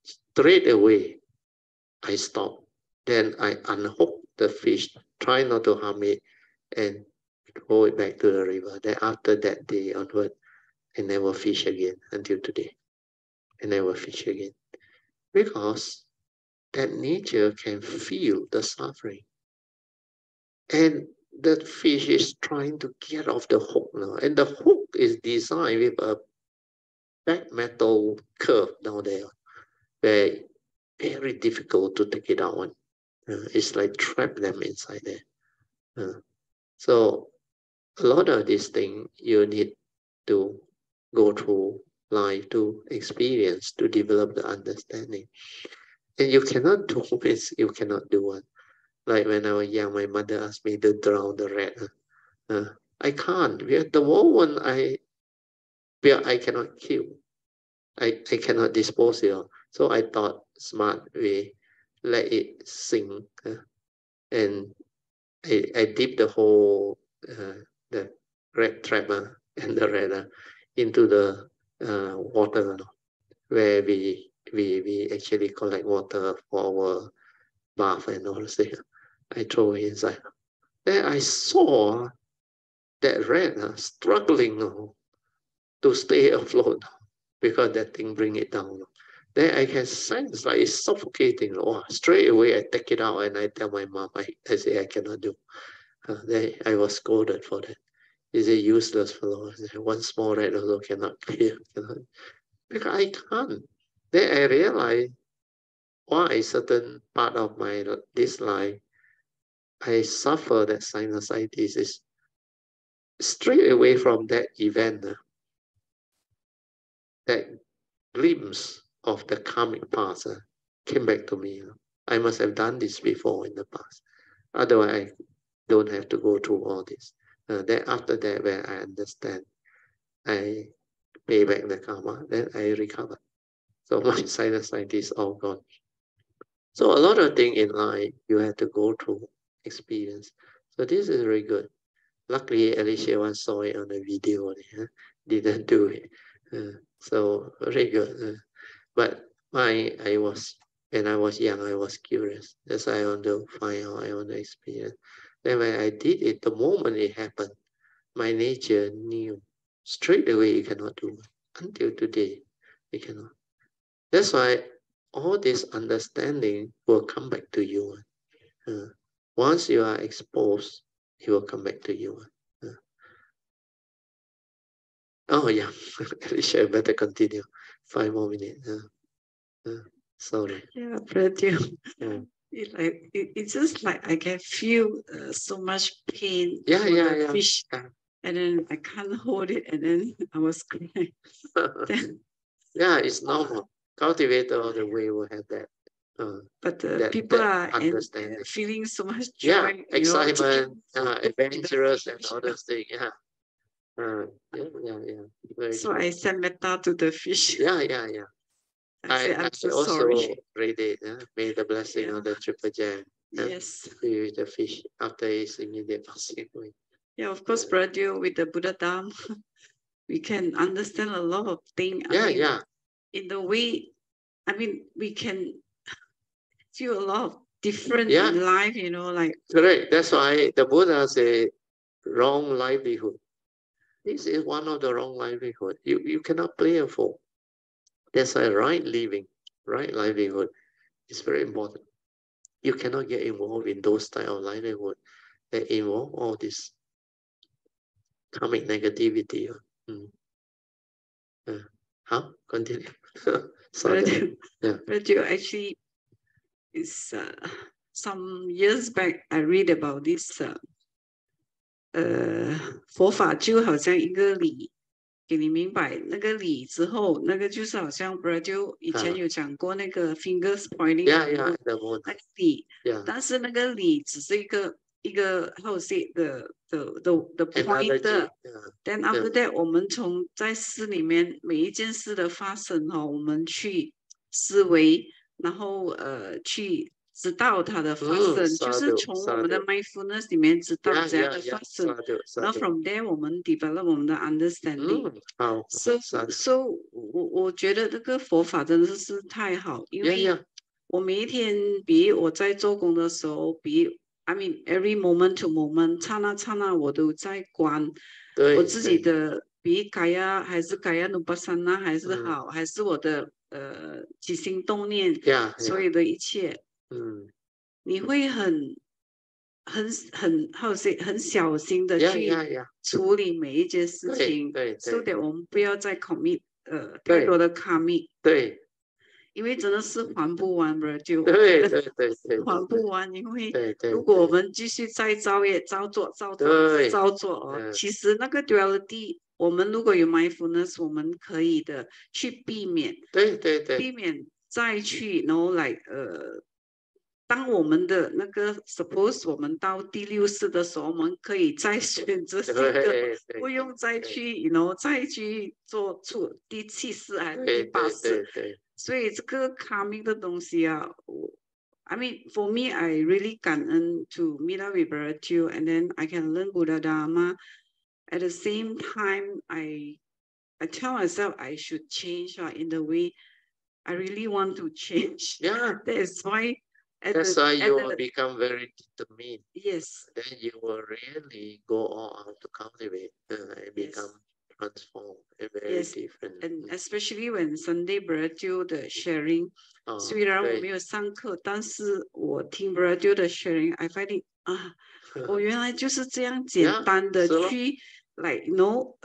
Straight away, I stopped. Then I unhooked the fish, try not to harm it, and throw it back to the river. Then after that day onward, I never fish again until today. I never fish again. Because that nature can feel the suffering. And the fish is trying to get off the hook now. And the hook is designed with a back metal curve down there, where very difficult to take it out. It's like trap them inside there. So a lot of these things you need to go through life to experience, to develop the understanding. And you cannot do this, you cannot do it. Like when I was young, my mother asked me to drown the rat. I can't. The moment I cannot kill, I cannot dispose it. So I thought smart way, let it sink, and I dip the whole the rat trap and the rat into the water, where we actually collect water for our bath and all this thing. I throw it inside. Then I saw that rat struggling to stay afloat because that thing bring it down. Then I can sense like it's suffocating. Straight away I take it out and I tell my mom, I say I cannot do. Then I was scolded for that. Is a useless fellow. One small rat also cannot clear. Because I can't. Then I realized why certain part of this life I suffer that sinusitis is straight away from that event. That glimpse of the karmic past came back to me. I must have done this before in the past. Otherwise, I don't have to go through all this. Then after that, when I understand, I pay back the karma, then I recover. So my sinusitis is all gone. So a lot of things in life, you have to go through experience. So this is very good. Luckily, Alicia once saw it on the video, didn't do it. So very good. But when I was young, I was curious. That's why I want to find out, I want to experience. Then when I did it, the moment it happened, my nature knew straight away you cannot do it. until today, we cannot. That's why all this understanding will come back to you. Once you are exposed, it will come back to you. Oh yeah, Alicia, better continue. 5 more minutes. Sorry. Yeah, but it's just like I can feel so much pain for the fish, and then I can't hold it, and then I was crying. Yeah, it's normal. Cultivator of the way will have that. But people are feeling so much joy, excitement, adventurous, and all those things. So I sent metta to the fish. I also sorry. read it. May the blessing of the triple gem be with the fish after his immediate passing away. Yeah, of course, Brother, with the Buddha Dharma, we can understand a lot of things. In the way, we can feel a lot of different in life, like. Correct. That's why the Buddha said, wrong livelihood. This is one of the wrong livelihood. You cannot play a fool. That's why right living, right livelihood is very important. You cannot get involved in those type of livelihood that involve all this karmic negativity. Continue. But you actually, is some years back I read about this 佛法就好像一个理，给你明白那个理之后，那个就是好像 Brother 以前有讲过那个 fingers pointing 那个理，但是那个理只是一个 how to say the pointer。Then after that 我们从在事里面每一件事的发生我们去思维，然后去知道它的发生，就是从我们的 mindfulness 里面知道怎样的发生，然后 from there 我们 develop 我们的 understanding。So 我觉得这个佛法真的是太好，因为我每一天，比我在做工的时候，every moment to moment， 刹那刹那我都在观我自己的，比嘎呀还是嘎呀努巴桑那还是好，还是我的起心动念，所有的一切。你会很小心的去处理每一件事情，so that我们不要再 commit 太多的 karmic。对，因为真的是还不完了，就还不完。因为如果我们继续再造业、造作，其实那个 duality， 我们如果有 mindfulness， 我们可以的去避免，避免再去，然后来当我们的那个 suppose 我们到第6世的时候，我们可以再选择新的，不用再去再去做出第7世还是第8世。所以这个 karmic 的东西for me, I really 感恩 to meet up with Brother Teoh, and then I can learn Buddha Dharma. At the same time, I tell myself I should change in the way I really want to change. That's why. That's why you will become very determined. Yes. Then you will really go all out to cultivate and become transformed and very different. And especially when Sunday Brother Teoh 的 sharing， 虽然我没有上课，但是我听 Brother Teoh 的 sharing，I find it 我原来就是这样简单的去。like no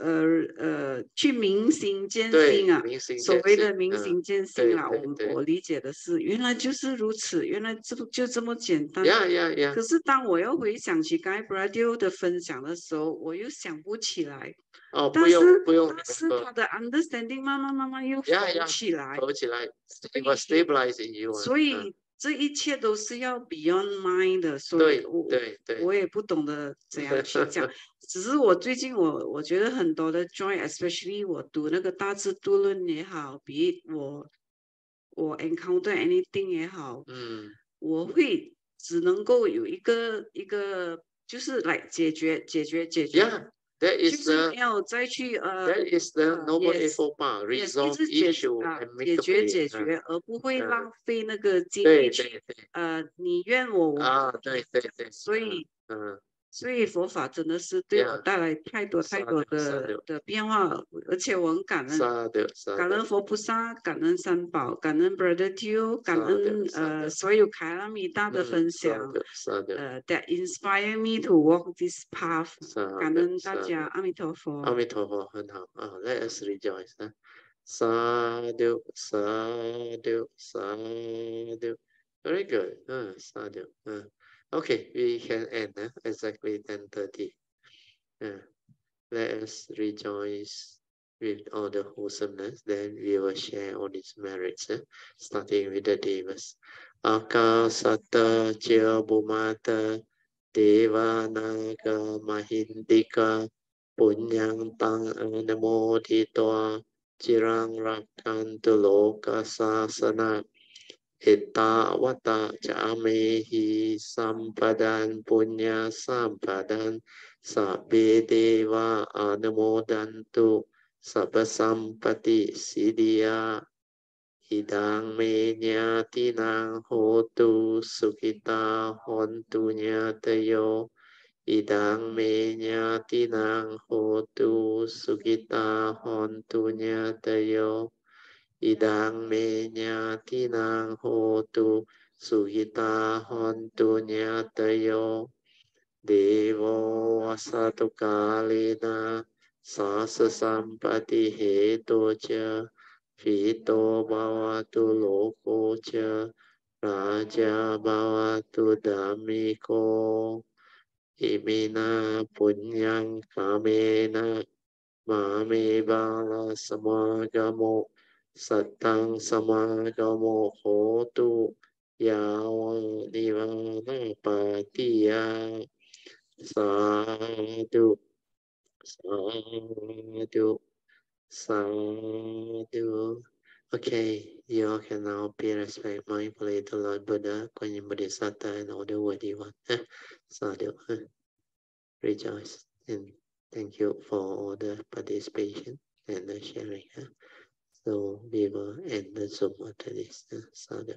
去明心见性啊，所谓的明心见性啦，我理解的是原来就是如此，原来就这么简单。可是当我要回想起刚才 Brother 的分享的时候，我又想不起来。但是他的 understanding 慢慢又浮起来。所以这一切都是要 beyond mind 的，所以我也不懂得怎样去讲。只是我最近我觉得很多的 joy，especially 我读那个大智度论也好，比我 encounter anything 也好，我会只能够有一个就是来解决。That is 就是没有再去That is the noble effort part. Resolve issue and make the way. 解决，而不会浪费那个精力去你怨我，对。所以所以佛法真的是对我带来太多的变化，而且我很感恩，感恩佛菩萨，感恩三宝，感恩 Brother Teo， 感恩所有凯拉米达的分享，that inspire me to walk this path， 感恩大家，阿弥陀佛。阿弥陀佛，很好啊。Let us rejoice. Sadhu, sadhu, sadhu. Very good. Sadhu. Okay, we can end exactly 10:30. Let us rejoice with all the wholesomeness. Then we will share all these merits, starting with the devas. Akasata Jya Bhumata Devanaga Mahindika Punyang Tang Anamoditwa Jirang Rakantu Loka Sasana Ita Vata Jamehi Sampadan Punya Sampadan Sabbe Deva Anamodantu Sabba Sampati Siddhya Idang me nyatinang hotu sukita hontu nyatayo. Idang me nyatinang hotu sukita hontu nyatayo. Idang me nyatinang hotu sukita hontu nyatayo. Devo asatu kalina sasa sampati hetocha. Vito bhavatu loko cha raja bhavatu dhammiko imina punyang kamena mame bala samagamo sattang samagamo hotu yawa nivana patiya sadhu sadhu sadhu. Okay, you all can now pay respect mindfully to Lord Buddha, Kuan Yin Bodhisattva, and all the worthy ones. Sadhu. Rejoice and thank you for all the participation and the sharing. So we will end the Zoom after this. Sadhu.